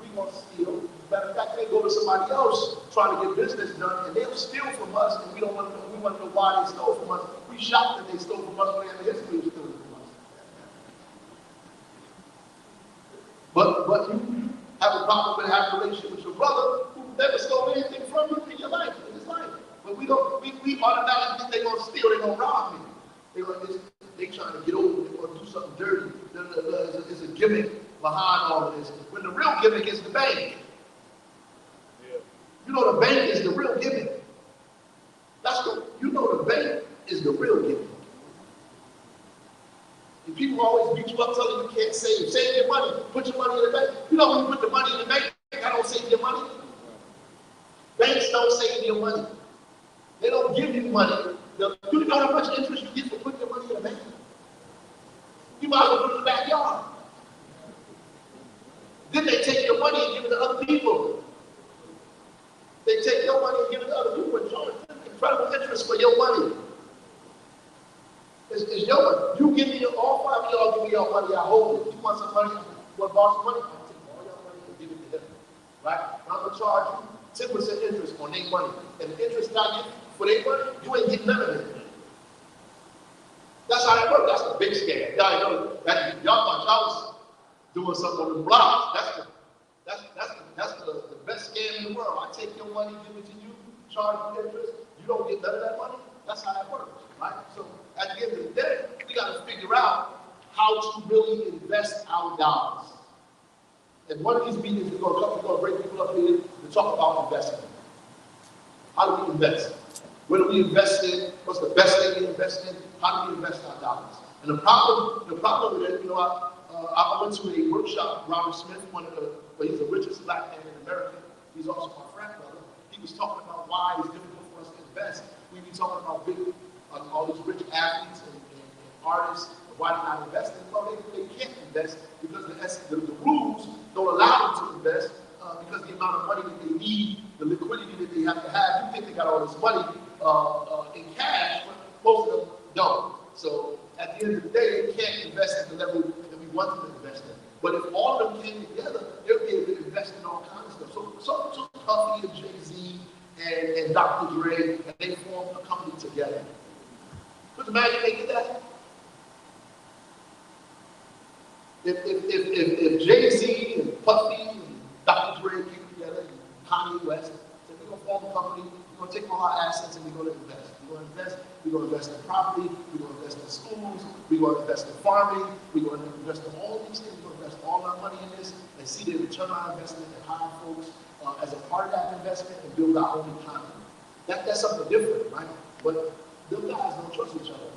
We gonna steal. Matter of fact, they go to somebody else trying to get business done, and they'll steal from us, and we don't want to know. We want to know why they stole from us. We shocked that they stole from us when they have a history of stealing from us. But you have a problem with having a relationship with your brother who never stole anything from you in your life, in his life. But we automatically think they're gonna steal, they're gonna rob me. They trying to get over, they're gonna do something dirty. There's a gimmick behind all of this. When the real gimmick is the bank. You know the bank is the real gimmick. The bank is the real gimmick. And people always beat you up telling you can't save. Save your money. Put your money in the bank. You know when you put the money in the bank, I don't save your money. Banks don't save your money. They don't give you money. You know how much interest you get for putting your money in the bank? You might as well put it in the backyard. Then they take your money and give it to other people. They take your money and give it to other people and charge incredible interest for your money. It's your money. You give me all 5 of y'all give me your money, I hold it. You want some money? Want to borrow some money? I'll take all your money and give it to them. Right? I'm going to charge you 10% interest on their money. And the interest I get for their money, you ain't getting none of it. That's how that works. That's the big scam. Y'all know that. Y'all thought y'all was doing something on the block. That's the best scam in the world. I take your money, give it to you, charge you interest. You don't get none of that money. That's how that works, right? So at the end of the day, we got to figure out how to really invest our dollars. And one of these meetings, we're going to bring people up here to talk about investment. How do we invest? Where do we invest in? What's the best thing to invest in? How do we invest our dollars? And the problem with it, I went to a workshop. Robert Smith, he's the richest black man in America. He's also my frat brother. He was talking about why it's difficult for us to invest. We be talking about all these rich athletes and artists. Why they're not investing? Well, they can't invest because the rules don't allow them to invest because the amount of money that they need, the liquidity that they have to have. You think they got all this money in cash, but most of them don't. So at the end of the day, they can't invest at the level that we want them to invest in. But if all of them came together, they'll be able to invest in all kinds of stuff. So Puffy and Jay-Z and Dr. Dre, and they formed a company together. Could you imagine they did that? If Jay-Z and Puffy and Dr. Dre came together and Kanye West said, we're going to form a company, we're going to take all our assets and we're going to invest. We're going to invest in property, we're going to invest in schools, we're going to invest in farming, we're going to invest in all these things, we're going to invest all our money in this and see the return on our investment and hire folks as a part of that investment and build our own economy. That's something different, right? But them guys don't trust each other.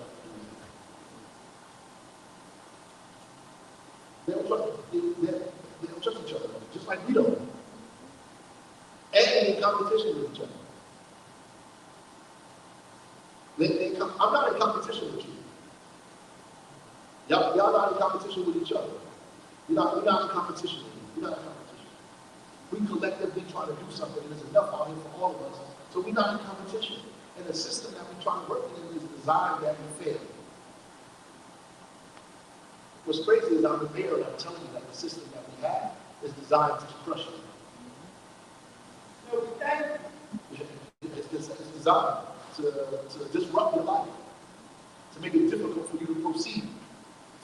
They don't trust each other, just like we don't. And they're in competition with each other. I'm not in competition with you. Y'all not in competition with each other. You're not in competition with me. You're not in competition. We collectively try to do something, and there's enough out here for all of us, so we're not in competition. And the system that we're trying to work in is designed that we fail. What's crazy is I'm the mayor and I'm telling you that the system that we have is designed to crush you. It's designed to disrupt your life, to make it difficult for you to proceed,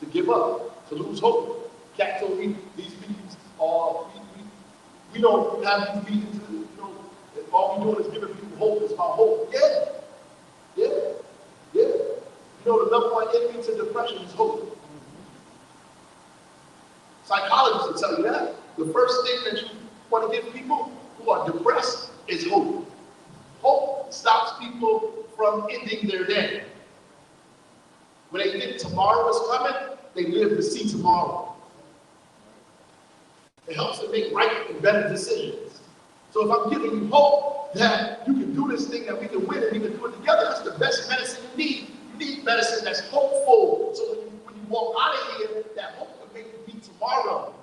to give up, to lose hope. Cat told me these meetings are, we don't have these meetings, all we're doing is giving people hope. It's about hope. Yeah. The number one enemy to depression is hope. Psychologists will tell you that. The first thing that you want to give people who are depressed is hope. Hope stops people from ending their day. When they think tomorrow is coming, they live to see tomorrow. It helps them make right and better decisions. So if I'm giving you hope that you can do this thing, that we can win and we can do it together, that's the best medicine you need. You need medicine that's hopeful. So when you walk out of here, that hope tomorrow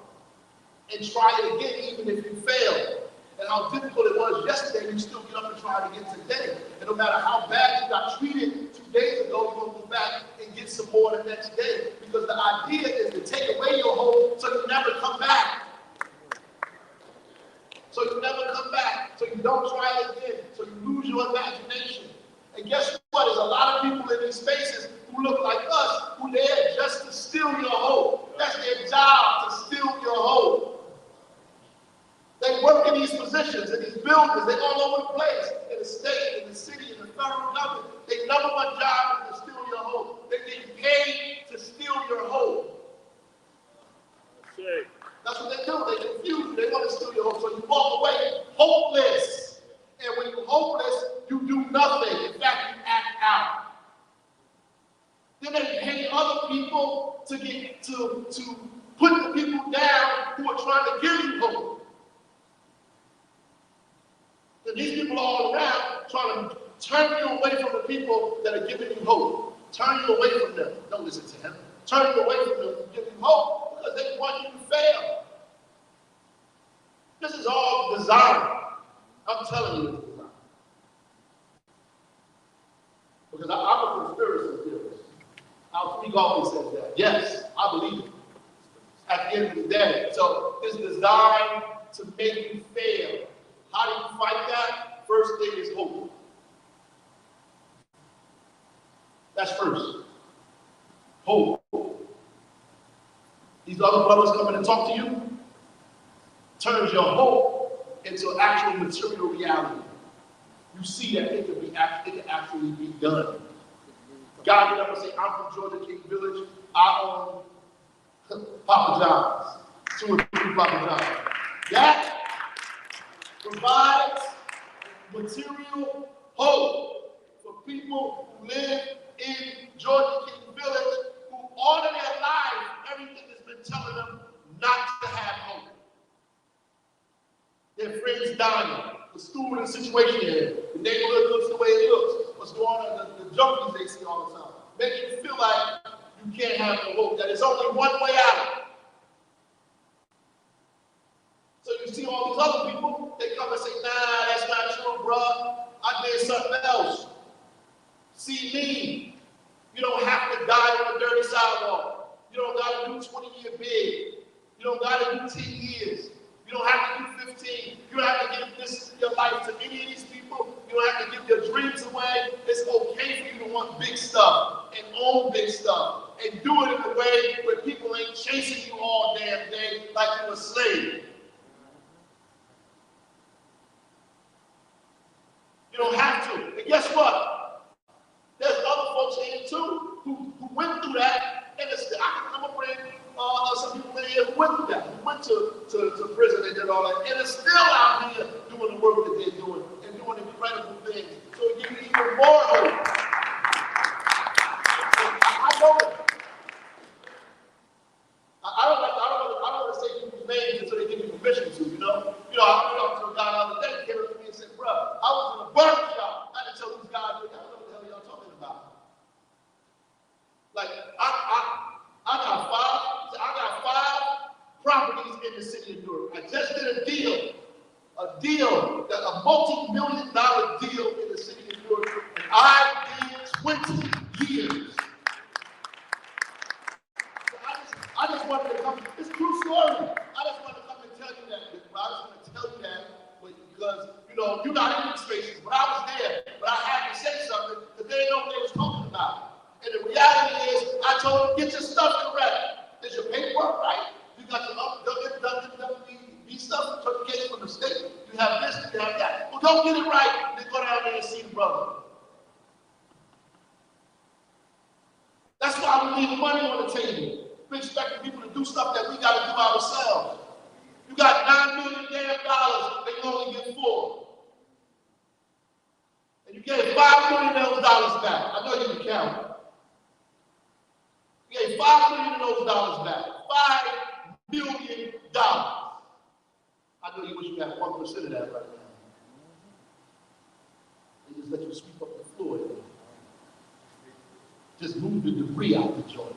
and try it again, even if you fail. And how difficult it was yesterday, you still get up and try it again today. And no matter how bad you got treated 2 days ago, you're going to go back and get some more the next day. Because the idea is to take away your hope so you never come back. So you never come back. So you don't try it again. So you lose your imagination. And guess what? There's a lot of people in these spaces who look like us, who there just to steal your hope. That's their job, to steal your hope. They work in these positions, in these buildings, they're all over the place, in the state, in the city, in the federal government. Their number one job is to steal your hope. They're getting paid to steal your hope. That's what they do. They confuse you. They want to steal your hope. So you walk away hopeless. And when you're hopeless, you do nothing. In fact, you act out. Then they pay other people to put the people down who are trying to give you hope. And these people are all around trying to turn you away from the people that are giving you hope. Turn you away from them. Don't listen to him. Turn you away from them to give you hope because they want you to fail. This is all designed. I'm telling you it's designed. Because I'm a conspiracy theorist. Our speak always says that. Yes, I believe it. At the end of the day. So it's designed to make you fail. How do you fight that? First thing is hope. That's first. Hope. These other brothers coming and talk to you turns your hope into actual material reality. You see that it can actually be done. God get up and say, I'm from Georgia King Village. I own Papa John's. 2 or 3 Papa John's. That provides material hope for people who live in Georgia King Village who all of their life, everything has been telling them not to have hope. Their friends dying, the school and the situation they're in, the neighborhood looks the way it looks, what's going on, the junkies they see all the time, making you feel like you can't have no hope, that there's only one way out. So you see all these other people, they come and say, nah, that's not true, bruh. I did something else. See me. You don't have to die on a dirty sidewalk. You don't got to do 20-year bid. You don't got to do 10 years. You don't have to do 15. You don't have to give this your life to any of these people. You don't have to give your dreams away. It's okay for you to want big stuff and own big stuff and do it in a way where people ain't chasing you all damn day like you're a slave. You don't have to. And guess what? There's other folks here too who went through that, and I'm gonna bring some people in here who went through that, who went to prison and did all that, and are still out here doing the work that they're doing and doing incredible things. So it gives you even more hope. I know it. I don't want to say people's names until they give me permission to, you know. I talked to a guy the other day, he came up to me and said, bro, I was in a barbershop. I didn't tell these guys, I don't know what the hell y'all talking about. Like, I got 5 properties in the city of Newark. I just did a deal, a multi-million-dollar deal in the city of Newark, and I did 20 years. I just wanted to come, it's a true story. I just wanted to come and tell you that. I just want to tell you that because, you're not in these spaces, but I was there. But I had to say something because they didn't know what they was talking about. And the reality is, I told them, get your stuff correct. Is your paperwork right? You got your WWW stuff, certification from the state. You have this, you have that. Well, don't get it right. Then go down there and see the brother. That's why we leave money on the table. We expecting people to do stuff that we got to do ourselves. You got $9 million damn, they can only get 4. And you gave $5 million of those dollars back. I know you can count. You gave $5 million of those dollars back. $5 million. I know you wish you had 1% of that right now. They just let you sweep up the floor. Just move the debris out the joint.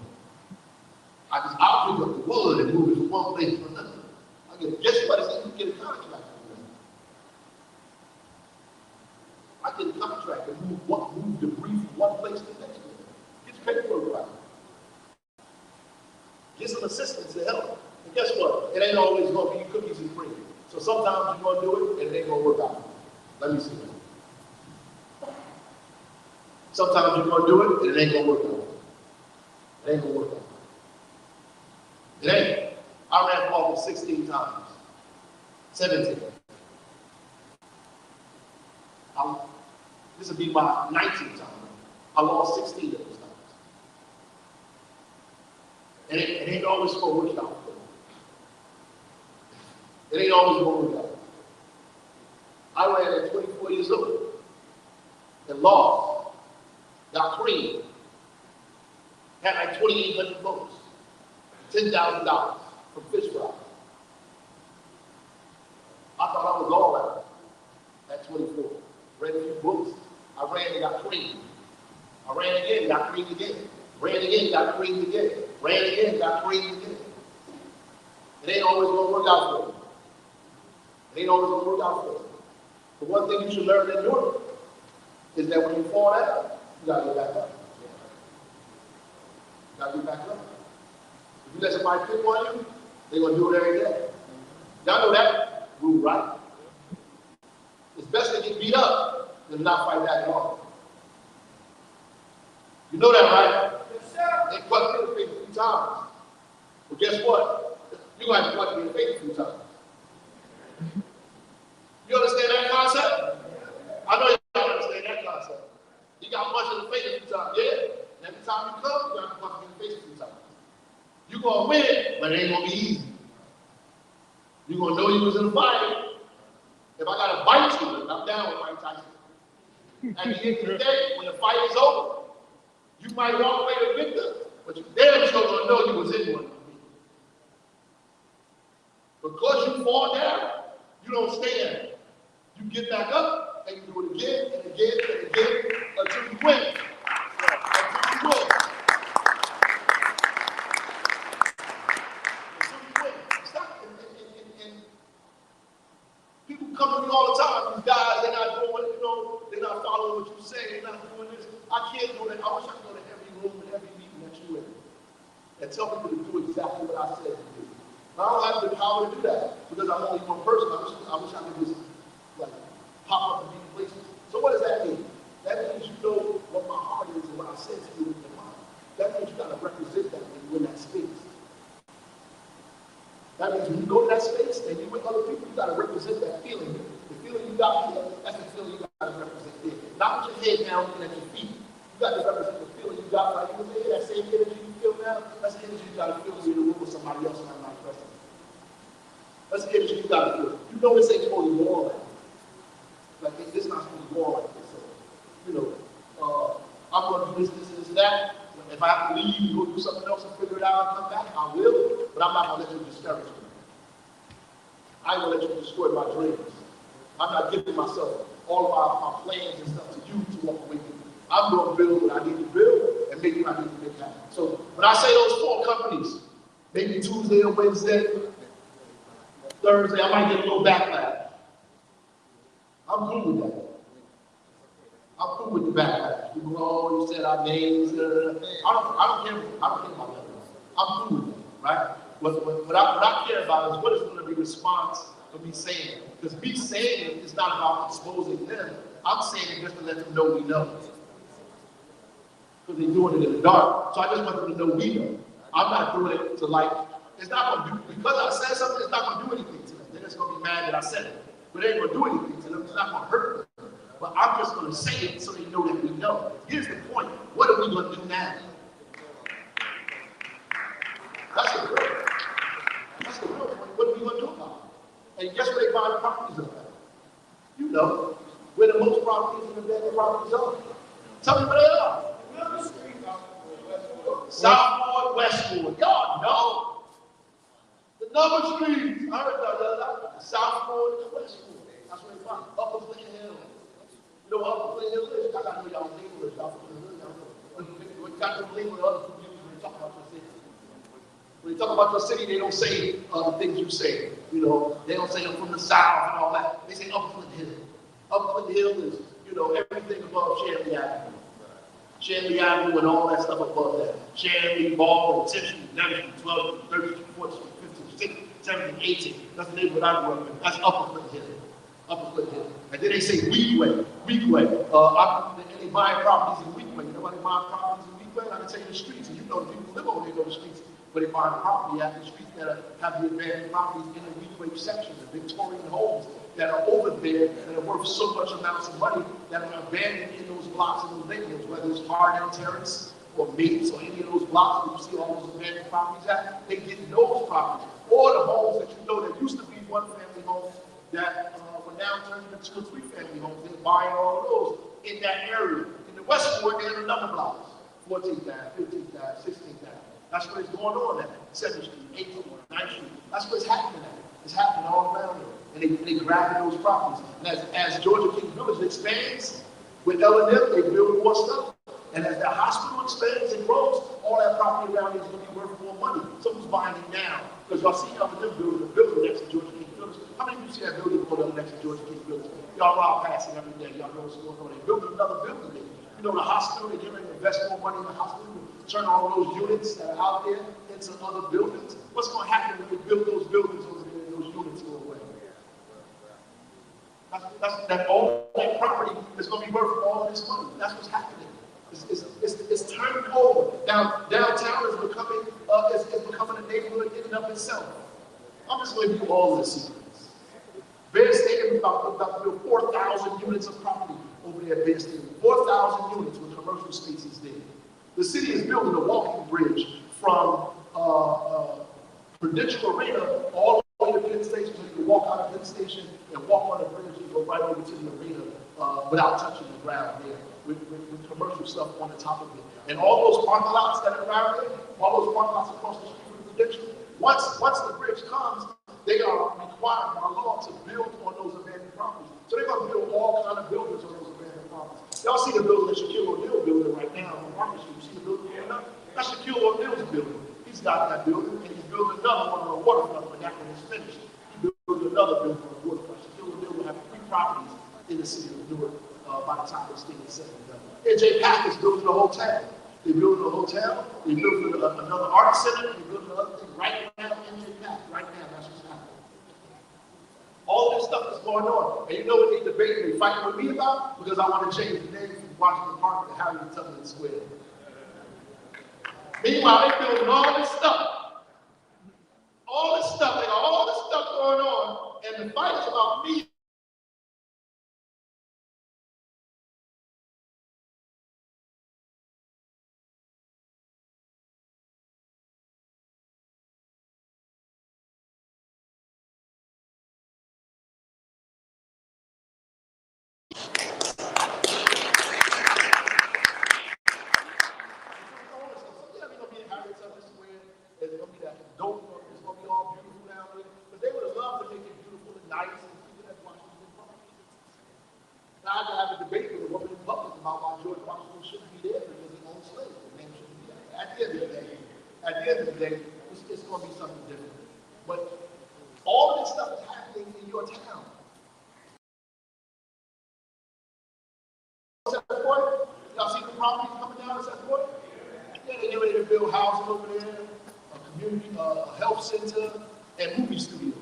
I'll pick up the wood and move it from one place to another. I get, guess what? It's like you get a contract for that. I get a contract to move debris from one place to the next place. Get your paperwork right. Get some assistance to help. And guess what? It ain't always going to be cookies and cream. So sometimes you're going to do it and it ain't going to work out. Let me see that. Sometimes you're going to do it and it ain't going to work out. It ain't going to work out. It ain't. I ran for office 16 times. 17. This will be my 19th time. I lost 16 of those times. And it ain't always going to work out. It ain't always going to work out. I ran at 24 years old and lost, got creamed, had like 2,800 votes, $10,000 from fish fries. I thought I was all out at 24. Read a few books. I ran and got creamed. I ran again, got creamed again. Ran again, got creamed again. Ran again, got creamed again. It ain't always going to work out for you. It ain't always going to work out for you. The one thing you should learn in NEWARK is that when you fall down, you got to get back up. You got to get back up. If you let somebody pick on you, they're going to do it every day. Y'all know that rule, right? It's best to get beat up than not fight back at all. You know that, right? Yes, sir. They cut me in the face a few times. But guess what? You're going to have to cut me in the face a few times. You understand that concept? I know you don't understand that concept. You got punched in the face a few times, yeah? And every time you come, you got to punch me in the face a few times. You're going to win, but it ain't going to be easy. You're going to know you was in a fight. If I got to bite you, I'm down with Mike Tyson. At the end of the day, when the fight is over, you might walk away the victor, but you damn sure going to know you was in one. Because you fall down, you don't stand. You get back up, and you do it again and again and again until you win. Until you win. Until you win. Stop. And people come to me all the time, these guys, they're not doing, they're not following what you say, they're not doing this. I can't do that. I wish I could go to every room and every meeting that you in and tell people to do exactly what I said to do. I don't have the power to do that because I'm only one person. I wish I could just like pop up and be places. So what does that mean? That means you know what my heart is and what I said to you in your mind. That means you got to represent that when you're in that space. That means when you go to that space and you're with other people, you got to represent that feeling. The feeling you got here, that's the feeling you got to represent there. Not with your head down looking at your feet. You got to represent the feeling you got right here. That same energy you feel now, that's the energy you got to feel when you're in the room with somebody else and I'm not present. That's the energy you got to feel. You know this ain't supposed to go on like this. Like this is not supposed to go on like this. So, I'm going to do this, that. If I have to leave and go do something else and figure it out and come back, I will. But I'm not going to let you discourage me. I ain't going to let you destroy my dreams. I'm not giving myself all of my plans and stuff to you to walk away from. I'm going to build what I need to build and make what I need to make happen. So when I say those 4 companies, maybe Tuesday or Wednesday, Thursday, I might get a little backlash. I'm cool with that. I'm cool with the backlash. People go, oh, you said our names. I don't care about that. I'm cool with that, right? What I care about is what is going to be the response of me saying it. Because me saying it is not about exposing them. I'm saying it just to let them know we know. Because they're doing it in the dark. So I just want them to know we know. I'm not doing it to like, it's not going to do, because I said something, it's not going to do anything to them. They're just going to be mad that I said it. But it ain't going to do anything to them. It's not going to hurt them. But I'm just going to say it so they know that we know. Here's the point. What are we going to do now? That's the real point. That's the real point. What are we going to do about it? And guess where they buy the properties of that? You know, where the most properties and the better properties are. Tell me where they are. Southport, Westport. Y'all know. The number streets. I heard that. Southport and Westport. That's where they find Upper Flint Hill. You know what Upper Flint Hill is? I got to know y'all English. Y'all from the hood. Y'all know. What got to believe with other people when you talk about your city? When they talk about your city, they don't say the things you say. You know, they don't say I'm from the South and all that. They say Upper Clinton Hill. Upper Clinton Hill is, you know, everything above Shanley Avenue. Shanley Avenue and all that stuff above that. Shanley, Baldwin, 10th Street, 11th Street, 12th Street, 13th Street, 14th Street, 15th Street, 16th, 17th, 18th. That's the neighborhood I grew up in. That's Upper Clinton Hill. Upper Clinton Hill. And then they say Weequay. And they buy properties in Weequay. You know why they buy properties in Weequay? I can tell you the streets. And you know the people who live over there know the streets. But they buy property at the streets that have the abandoned properties in the Weequay section, the Victorian homes that are over there that are worth so much amounts of money that are abandoned in those blocks and those neighborhoods, whether it's Hardin Terrace or Mates or any of those blocks where you see all those abandoned properties at, they get those properties. Or the homes that you know that used to be one-family homes that were now turned into 2 or 3 family homes. They're buying all of those in that area. In the Westport, they're in a number of blocks. 14th Ave, 15th Ave, 16th Ave. That's where it's going on at. 7th Street, 8th Street, 9th Street. That's where it's happening at. It's happening all around there. And they grab those properties. And as Georgia King Village expands, with L&M, they build more stuff. And as the hospital expands and grows, all that property around here is going to be worth more money. Someone's buying it now. Because y'all see L&M building a building next to Georgia King Village. How many of you see that building going up next to Georgia King Village? Y'all ride past it every day. Y'all know what's going on. They're building another building there. You know, the hospital, they're going to invest more money in the hospital, turn all those units that are out there into other buildings. What's going to happen when they build those buildings over there and those units go away? All that property is going to be worth all this money. That's what's happening. It's turning over. Now, downtown is becoming a neighborhood in and of itself. I'm just going to give you all of the secrets. Bear Stadium is about to build 4,000 units of property over there at Bear Stadium. 4,000 units with commercial spaces there. The city is building a walking bridge from Prudential Arena all the way to Penn Station, so you can walk out of Penn Station and walk on the bridge and go right over to the arena without touching the ground there, with commercial stuff on the top of it. And all those parking lots that are around there, all those parking lots across the street from Prudential, once the bridge comes, they are required by law to build on those abandoned properties. So they're going to build all kind of buildings on those abandoned properties. Y'all see the building that Shaquille O'Neal building right now on Market Street. You see the building going up? That's Shaquille O'Neal's building. He's got that building, and he's building another one on the waterfront when that one is finished. He's building another building on the waterfront. Shaquille O'Neal will have 3 properties in the city of Newark by the time this thing is said and done. NJ Pack is building a hotel. They're building a hotel. They're building another art center. They're building another thing right now. NJ Pack, right now, that's what's happening. All this stuff is going on. And you know what they debating, they fighting with me about? Because I want to change the name from Washington Park to Harriet Tubman Square. Meanwhile, they're building all this stuff. All this stuff, they got all this stuff going on, and the fight is about me. It's going to be that dope, it's going to be all beautiful down there. But they would have loved to make it beautiful and nice and keep it at Washington Park. Now I can have a debate with a woman in public about why George Washington shouldn't be there because he owned slaves. The name shouldn't be there. At the end of the day, it's going to be something different. But all of this stuff is happening in your town. Y'all see the properties coming down at Seth Point? Yeah, they're getting ready to build houses over there, a community, a health center, and movie studios.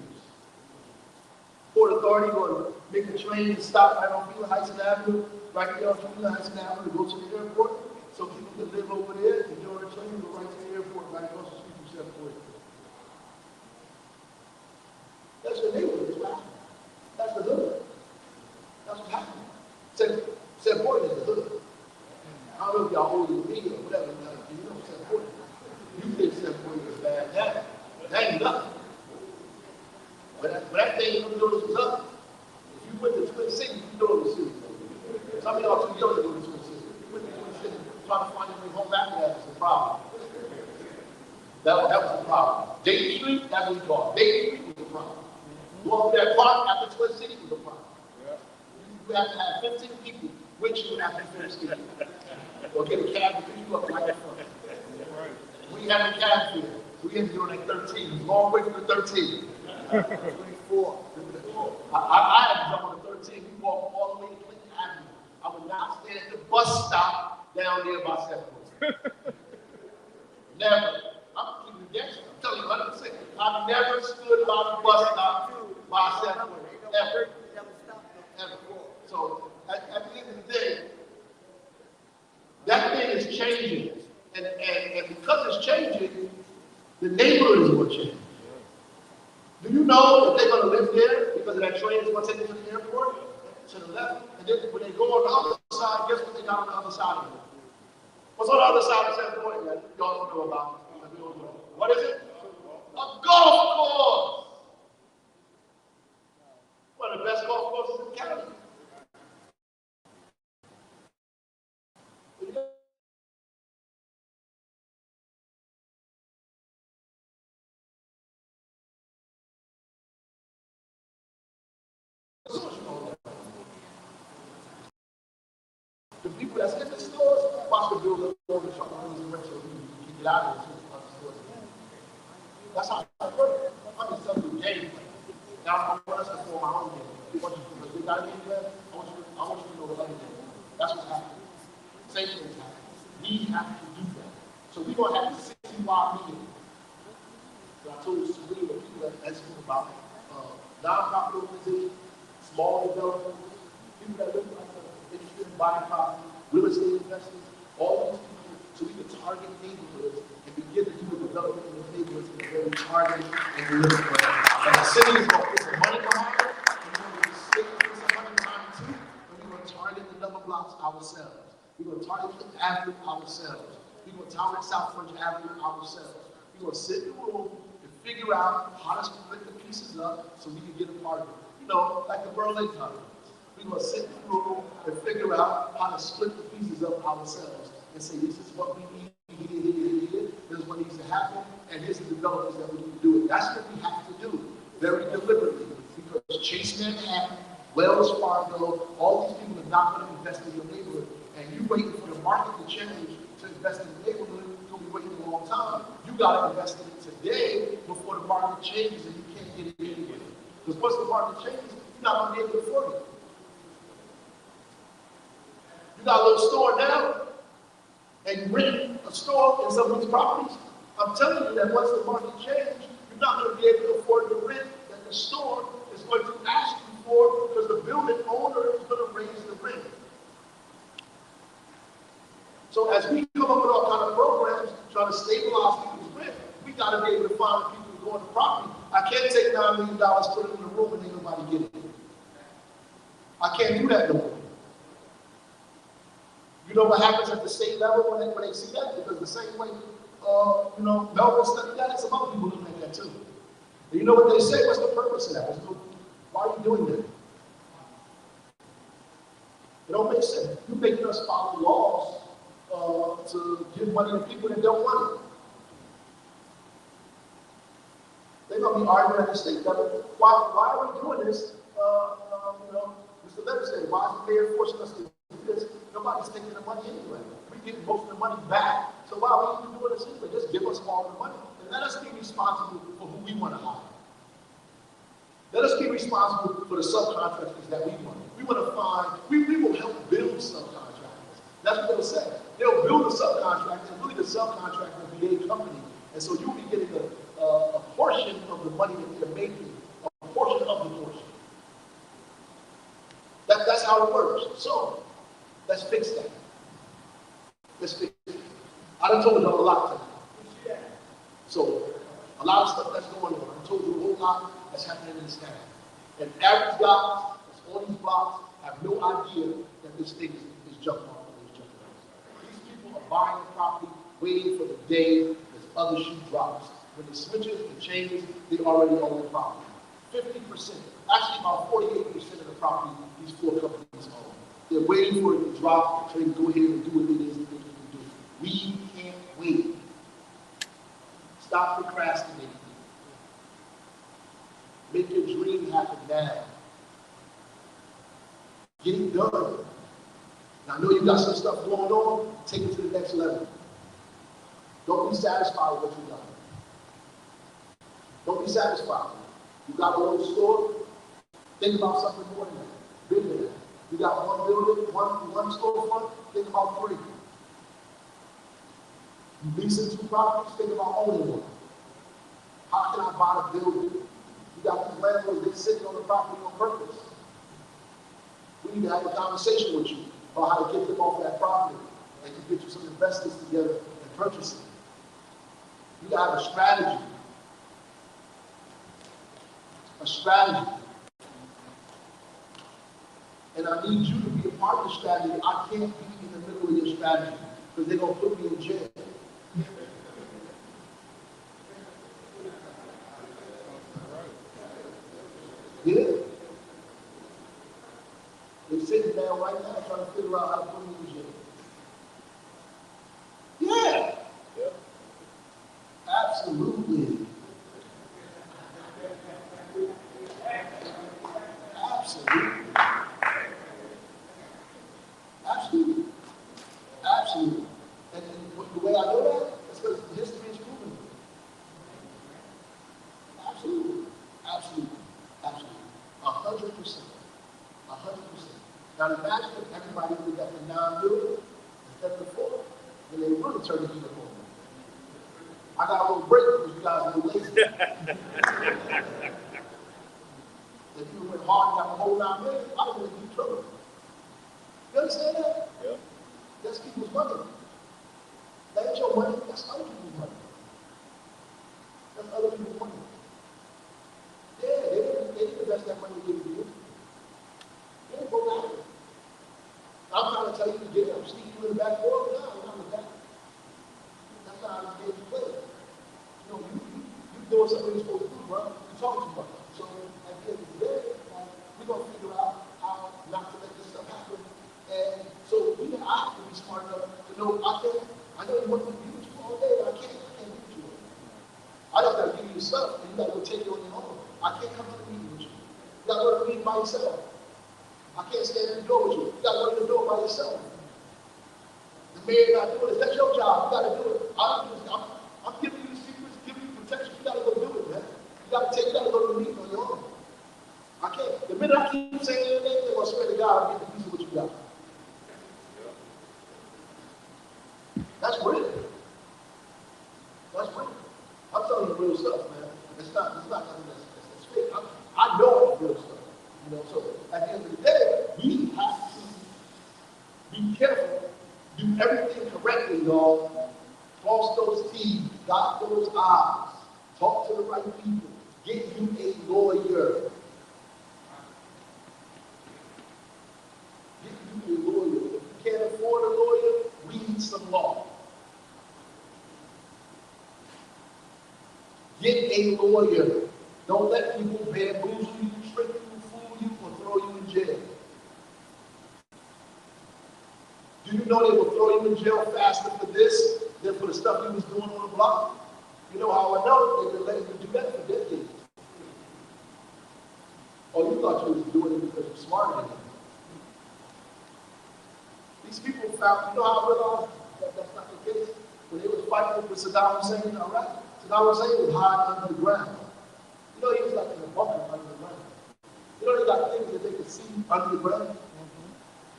Port Authority going to make a train and stop right on Freeland Heights and Avenue, right there on Freeland Heights and Avenue to go to the airport, so people can live over there, enjoy the train, go right to the airport, right across the street from Seth Point. That's the neighborhood, it's happening. That's the hood. That's what's happening. Seth Point is the hood. I don't know if y'all older than me or whatever, you know Seth Point. You think Seth Point is bad, that ain't nothing. But that thing, you know this was up. If you went to Twin Cities, you know it was serious. Some of y'all too young to go to Twin Cities. You went to Twin Cities, trying to find your way home after that was a problem. That was a problem. Dayton Street, that's what we call it. Dayton Street was a problem. Go up that park after Twin Cities was a problem. You have to have 15 people with you after you finish the game. Or get a cab to pick you up right in front. We have a cab here. So So we had to get on like 13. It was a long way from the 13. 24. I had to jump on the 13. We walked all the way to Clinton Avenue. I would not stand at the bus stop down there by 7. Never. I'm keeping the gangster. I'm telling you, 100%. I've never stood by the bus stop by 7. Ever. Ever. So at the end of the day, that thing is changing. And because it's changing, the neighborhood is going to change. Do you know that they're going to live there because of that train is going to take them to the airport? To the left. And then when they go on the other side, guess what they got on the other side of it? What's on the other side of that point that y'all don't know about? What is it? A golf course! One of the best golf courses in the county. The people that's in the stores watch the building over the shop and rent so you can get out of the stores. That's how it works. I'm just telling you, game. Now I want us to form our own game. We want you to know, we got a game plan. I want you to know the other game. That's what's happening. Same thing is happening. We have to do that. So we're going to have a citywide meeting. So I told you some of the people that speak about non-profit organizations, small developers, people that look like interested in buying property, real estate investors, all these people, so we can target neighborhoods and begin to do the development in the neighborhoods in a very targeted and deliberate way. And the city is going to put some money behind it, and we're going to put some money behind it too, and we're going to target the number blocks ourselves. We're going to target the Avenue ourselves. We're going to target South French Avenue ourselves. We're going to sit in the room and figure out how to split the pieces up so we can get a part of it. You know, like the Berlin Conference. We're going to sit in the room and figure out how to split the pieces up ourselves and say, this is what we need here. This is what needs to happen, and here's the developments that we need to do it. That's what we have to do, very deliberately, because Chase Manhattan, Wells Fargo, all these people are not going to invest in your neighborhood, and you waiting for the market to change to invest in the neighborhood, you'll be waiting a long time. You got to invest in it today before the market changes and you can't get it anyway. Because once the market changes, you're not going to be able to afford it. You got a little store now, and you rent a store in some of these properties. I'm telling you that once the market changes, you're not going to be able to afford the rent that the store is going to ask you for, because the building owner is going to raise the rent. So as we come up with all kind of programs trying to stabilize people's rent, we got to be able to find people who go on the property. I can't take $9 million, put it in the room, and ain't nobody get it. I can't do that no more. You know what happens at the state level when they see that? Because the same way, Melvin studied that, and some other people looking at that too. And you know what they say? What's the purpose of that? Why are you doing that? It don't make sense. You're making us follow laws to give money to people that don't want it. They're going to be arguing at the state level. Why are we doing this? Mr. Legislator, why is the mayor forcing us to do this? Nobody's taking the money anyway. We get most of the money back. So why are we even doing this anyway? Just give us all the money. And let us be responsible for who we want to hire. Let us be responsible for the subcontractors that we want. We want to find, we will help build subcontractors. That's what they'll say. They'll build a subcontractor, and really the subcontractor will be a company. And so you'll be getting a portion of the money that they're making, a portion of the portion. That's how it works. So, let's fix that. Let's fix it. I done told you a lot tonight. So, a lot of stuff that's going on. I told you a whole lot that's happening in this town. And average guys that's on these blocks have no idea that this thing is jumping off and is jumping off. These people are buying the property, waiting for the day this other shoe drops. When it switches and changes, they already own the property. 50%, actually about 48% of the property these four companies own. They're waiting for it to drop so they can go ahead and do what it is that they can do. We can't wait. Stop procrastinating. Make your dream happen now. Get it done. Now, I know you got some stuff going on. Take it to the next level. Don't be satisfied with what you got. Don't be satisfied. You got a little store, think about something more than that, bigger than that. You got one building, one storefront, think about 3. You leasing 2 properties, think about owning one. How can I buy the building? You got these landlords, they sitting on the property on purpose. We need to have a conversation with you about how to get them off that property and to get you some investors together and purchase it. You got to have a strategy. A strategy. And I need you to be a part of the strategy. I can't be in the middle of your strategy because they're going to put me in jail. Yeah. They're sitting down right now trying to figure out how to put me in jail. Yeah. Yeah. Absolutely. Absolutely. Absolutely. Absolutely. And the way I know that is because history is proven it. Absolutely. Absolutely. Absolutely. 100%. 100%. Now imagine if everybody would have got the 9 million instead of the 4, then they really turn the heat up on me. I got a little break because you guys are lazy. If you went hard and got the whole 9 million, I would have been in trouble. You understand that? Yeah. That's people's money. That ain't your money, that's other people's money. That's other people's money. Yeah, they didn't invest that money to give it to you. They didn't go back. I'm trying to tell you to get up, sneak you in the back door. No, I'm not with that. That's not how this game is played. You know, you doing something you're supposed to do, bro. You talking too much. So at the end of the day, we're gonna figure out how not to let this stuff happen. And so I have to be smart enough to know I know you want me to be with you all day, but I can't be with you. I just gotta give you stuff and you gotta go take it on your own. I can't come to the meeting with you. You gotta go to the meeting by yourself. I can't stand in the door with you. You gotta go to the door by yourself. The mayor not doing it. That's your job. You gotta do it. I'm giving you the secrets, giving you protection. You gotta go do it, man. You gotta go to the meeting on your own. I can't. The minute I keep saying anything, they're gonna swear to God and get the piece of what you got. That's real. That's real. I'm telling you real stuff, man. It's not something that's fake. I know it's real stuff. You know, so at the end of the day, we have to be careful, do everything correctly, y'all. Cross those T's, dot those I's, talk to the right people, get you a lawyer. Get you a lawyer. If you can't afford a lawyer, read some law. Get a lawyer. Don't let people bamboozle you, trick you, fool you, or throw you in jail. Do you know they will throw you in jail faster for this than for the stuff you was doing on the block? You know how I know? They've been letting you do that for decades. Oh, you thought you was doing it because you're smarter than them. These people found, you know how I realized that that's not the case? When they was fighting with Saddam Hussein, all right? Saddam Hussein was hiding under the ground. You know, he was like in a bunker under the ground. You know, they got things that they could see under the ground.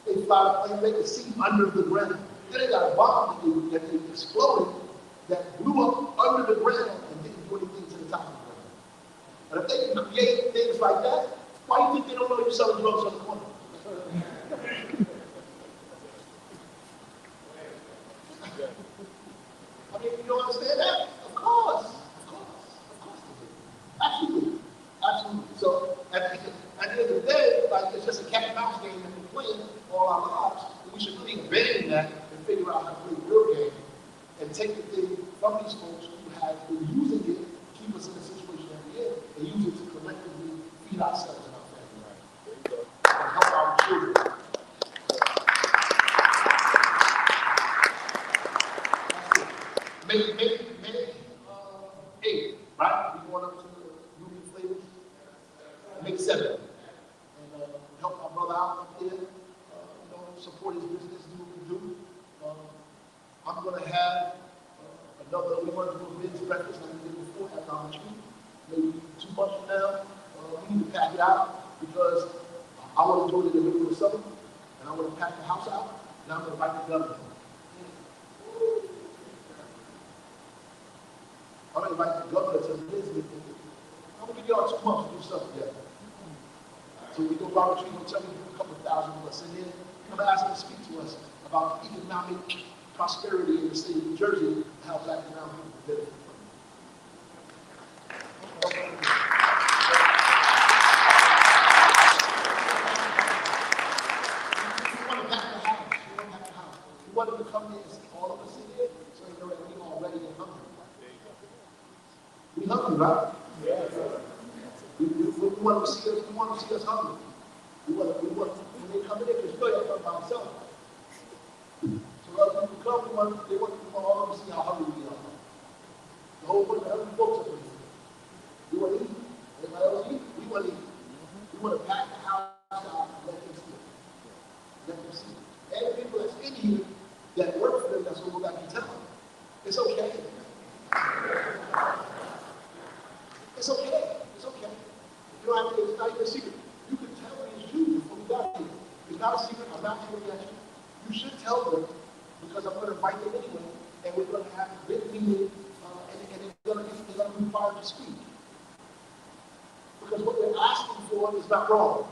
They fly a plane, they could see under the ground. Then they got a bomb that they exploded that blew up under the ground and didn't do anything to the top of the ground. And if they can create things like that, why do you think they don't know you're selling drugs on the corner? I mean, you don't understand that? Of course. Absolutely. Absolutely. So at the end of the day, like it's just a cat and mouse game that we're playing all our lives. And we should really abandon that and figure out how to play the real game and take the thing from these folks who have been using it to keep us in the situation that we're in and use it to collectively feed ourselves and our family. Right? And help our children. Maybe 8, right? We going up to the Ruby Flavors. Make 7. And help my brother out up there. Support his business, do what we do. I'm going to have we're going to do a men's breakfast like we did before at Dollar Tree. Maybe months from now, we need to pack it out because I want to do it in the middle of the summer, and I want to pack the house out, and I'm going to invite the governor. I'm going to invite the governor to visit. I'm going to give y'all 2 months to do something together. So we go Robert Tree, tell me a couple of thousand of us, and then come and ask them to speak to us about economic prosperity in the state of New Jersey and how black and brown people benefit from it. We want to pack the house. We want to pack the house. We want them to come in and see all of us in here so they know that we all ready and hungry. We hungry, right? We want to see us. We want to see us hungry. We want when they come in, because you know y'all come by themselves. So other people come, they want all of them to see how hungry we are. The whole bunch of other folks up here. We want to eat. Everybody else eat. We want to eat. We want to pack the house out and let them see it. Let them see it. And the people that's in here that work for them, that's going to go back and tell them. It's okay. It's okay. It's okay. You don't have to, it's not even a secret. You can tell me it's you before we got here. It's not a secret. I'm not telling you. You should tell them because I'm going to invite them anyway, and we're going to have a big meeting, and they're going to be required to speak. Because what they're asking for is not wrong.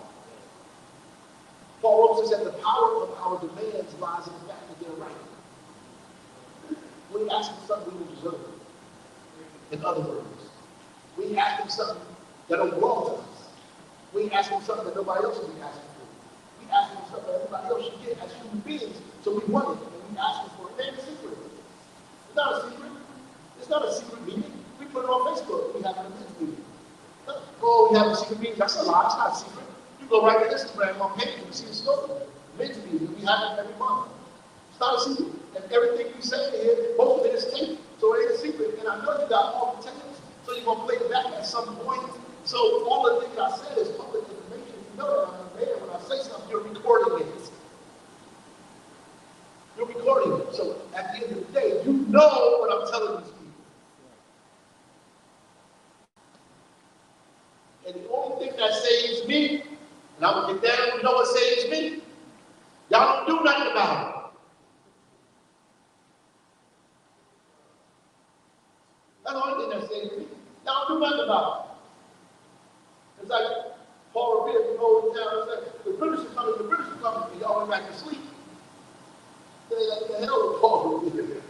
Paul says that the power of our demands lies in the fact that they're right. We're asking something we don't deserve. In other words, we ain't asking something that don't belong to us. We ain't asking something that nobody else will be asking for. We asking for something that everybody else should get as human beings, so we want it, and we asking for it. And it's secret. It's not a secret. It's not a secret meeting. We put it on Facebook. We have an event meeting. Oh, we have a secret meeting. That's a lie. It's not a secret. You go right to Instagram on page and see the story. Men's meeting. We have it every month. It's not a secret. And everything we say here, most of it is taped, so it ain't a secret. And I know you got all the tapes, so you're going to play it back at some point. So all the things I said is public information. You know that I'm a man. When I say something, you're recording it. You're recording it. So at the end of the day, you know what I'm telling these people. And the only thing that saves me, and I'm going to get down, you know what saves me? Y'all don't do nothing about it. That's the only thing that saves me. Y'all don't do nothing about it. It's like Paul Revere, you know, in town, said, the British are coming, and y'all went back to sleep. Say, like, the hell with Paul Revere.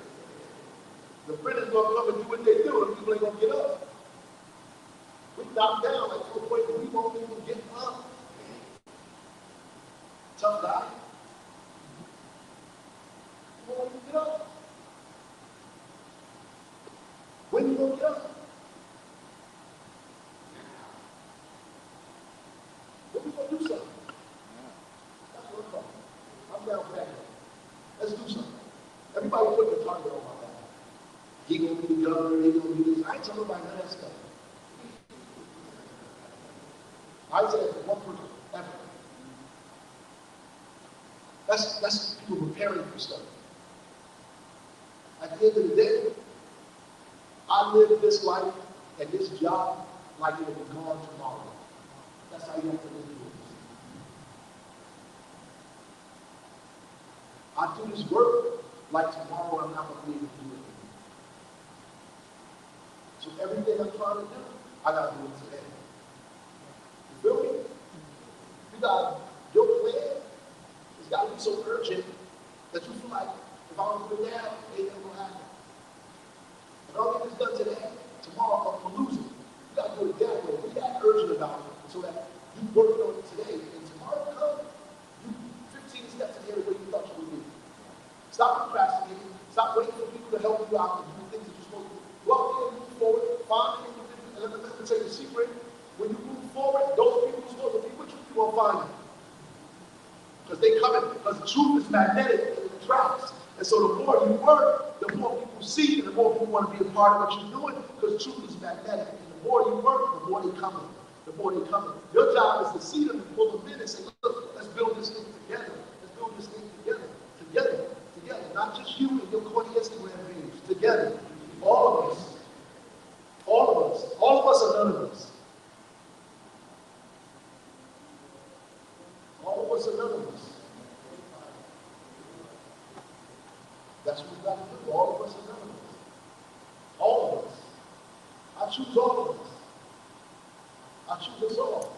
The British gonna come and do what they do, and people ain't gonna get up. We knocked down like to a point that we won't even get up. Tough guy. We won't even get up. When you gonna get up? When we gonna do something? That's what I'm talking about. I'm down for that. Let's do something. Everybody put the target on my back. He gonna be the governor, he gonna be this. I ain't talking about none of that stuff. I said one person ever. That's people preparing for stuff. At the end of the day, I live this life and this job like it will be gone tomorrow. That's how you have to live yours. I do this work like tomorrow I'm not going to be able to do it. So everything I'm trying to do, I got to do it today. You feel me? You got your plan. It's got to be so urgent that you feel like if I don't do it now, it ain't going to happen. If I don't get this done today, tomorrow I'm going to lose it. You got to do it that way. We got urgent about it so that you work on it today. And tomorrow comes, you 15 steps ahead of where you thought you would be. Stop procrastinating. Stop waiting for people to help you out and do the things that you're supposed to do. Go out there and move forward. Find the individual. And let me tell you the secret. When you move forward, those people who are supposed to be with you, you won't find them. Because they come in. Because the truth is magnetic and it attracts. And so the more you work, the more people see and the more people want to be a part of what you're doing. Because truth is magnetic. And the more you work, the more they come in. The more they come in. Your job is to see them and pull them in and say, look, let's build this thing together. Let's build this thing together. Together. Together. Not just you and your corny Instagram page. Together. All of us. All of us. All of us are none of us. of us are anonymous. That's what we got to do. All of us are anonymous. All of us. I choose all of us. I choose us all.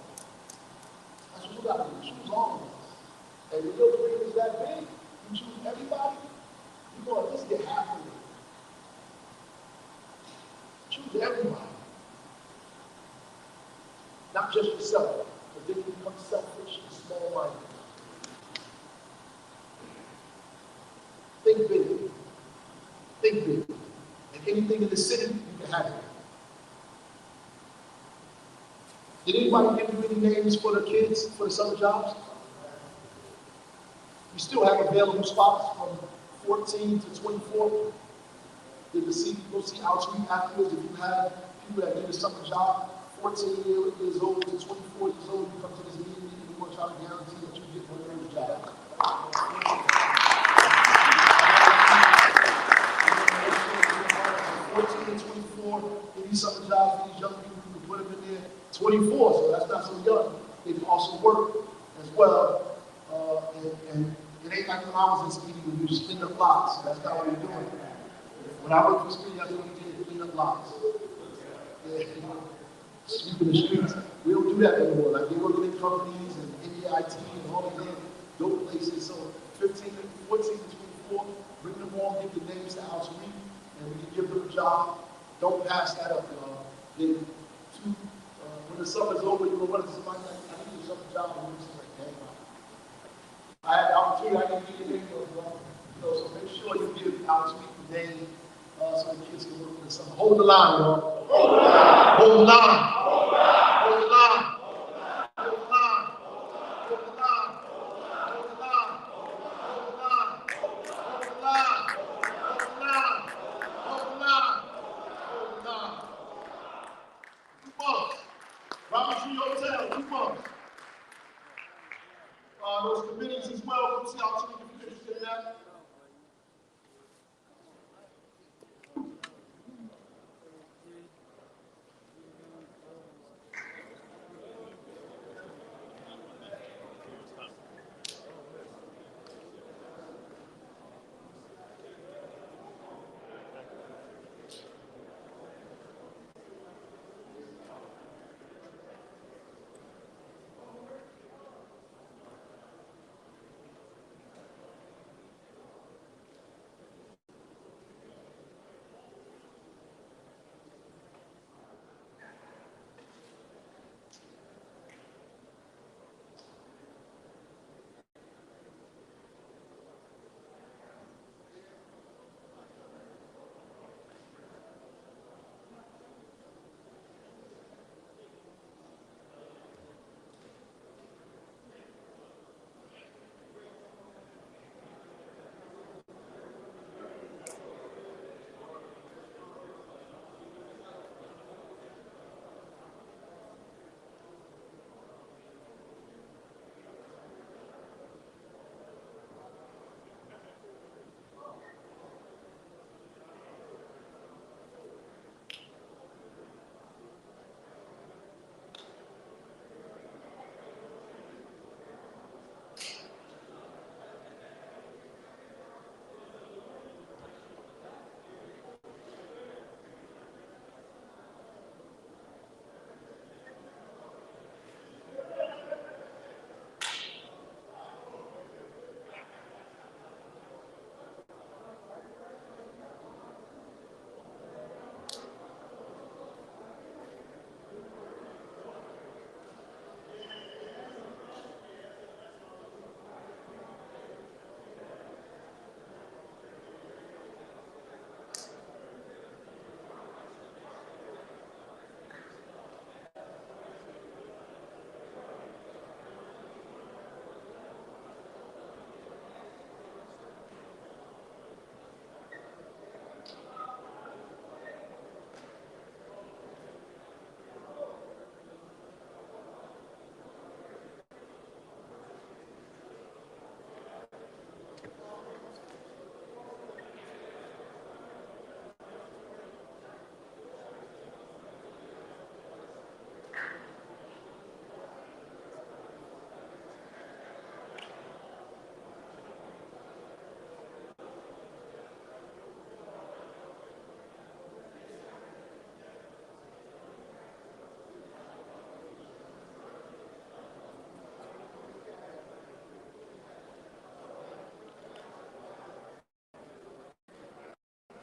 That's what you got to do. Choose all of us. And when your dream is that big, you choose everybody, you're going to at least get half of it. Choose everybody. Not just yourself, but then you become selfish and small-minded. Think big. Think big. And anything in the city, you can have it. Did anybody give you any names for the kids for the summer jobs? We still have available spots from 14 to 24. Did you see, go see Outreach afterwards? If you have people that need a summer job, 14 years old to 24 years old, you come to this meeting and we want to try to guarantee that you get one of those jobs. 14 to 24, these summer jobs, these young people, you can put them in there. 24, so that's not so young. They can also work as well. And it ain't like when I was in Speedy when you spin the blocks. So that's not what we're doing. When I worked for Speedy, that's what we did, clean up blocks. Yeah. Sweeping the streets. We don't do that anymore. Like they work in companies and NEIT and all these other dope places. So 15, 14 to 24, bring them on, give the names to House Week, and we can give them a job. Don't pass that up, y'all. Then when the summer's over, you know what is somebody like, I need a summer job, and you're like, dang, I had the opportunity, I can give you a name, so make sure you give House Week the name, so the kids can work for the summer. Hold the line, y'all. Hold the line. Hold the line. Hold the line. Hold the line. Hold the line. Hold the line. Hold the line. Hold the line. Hold the line. Hold the line. Hold the line. 2 months. Ras J Hotel, 2 months. Those committees as well, come see our team if you're interested in that.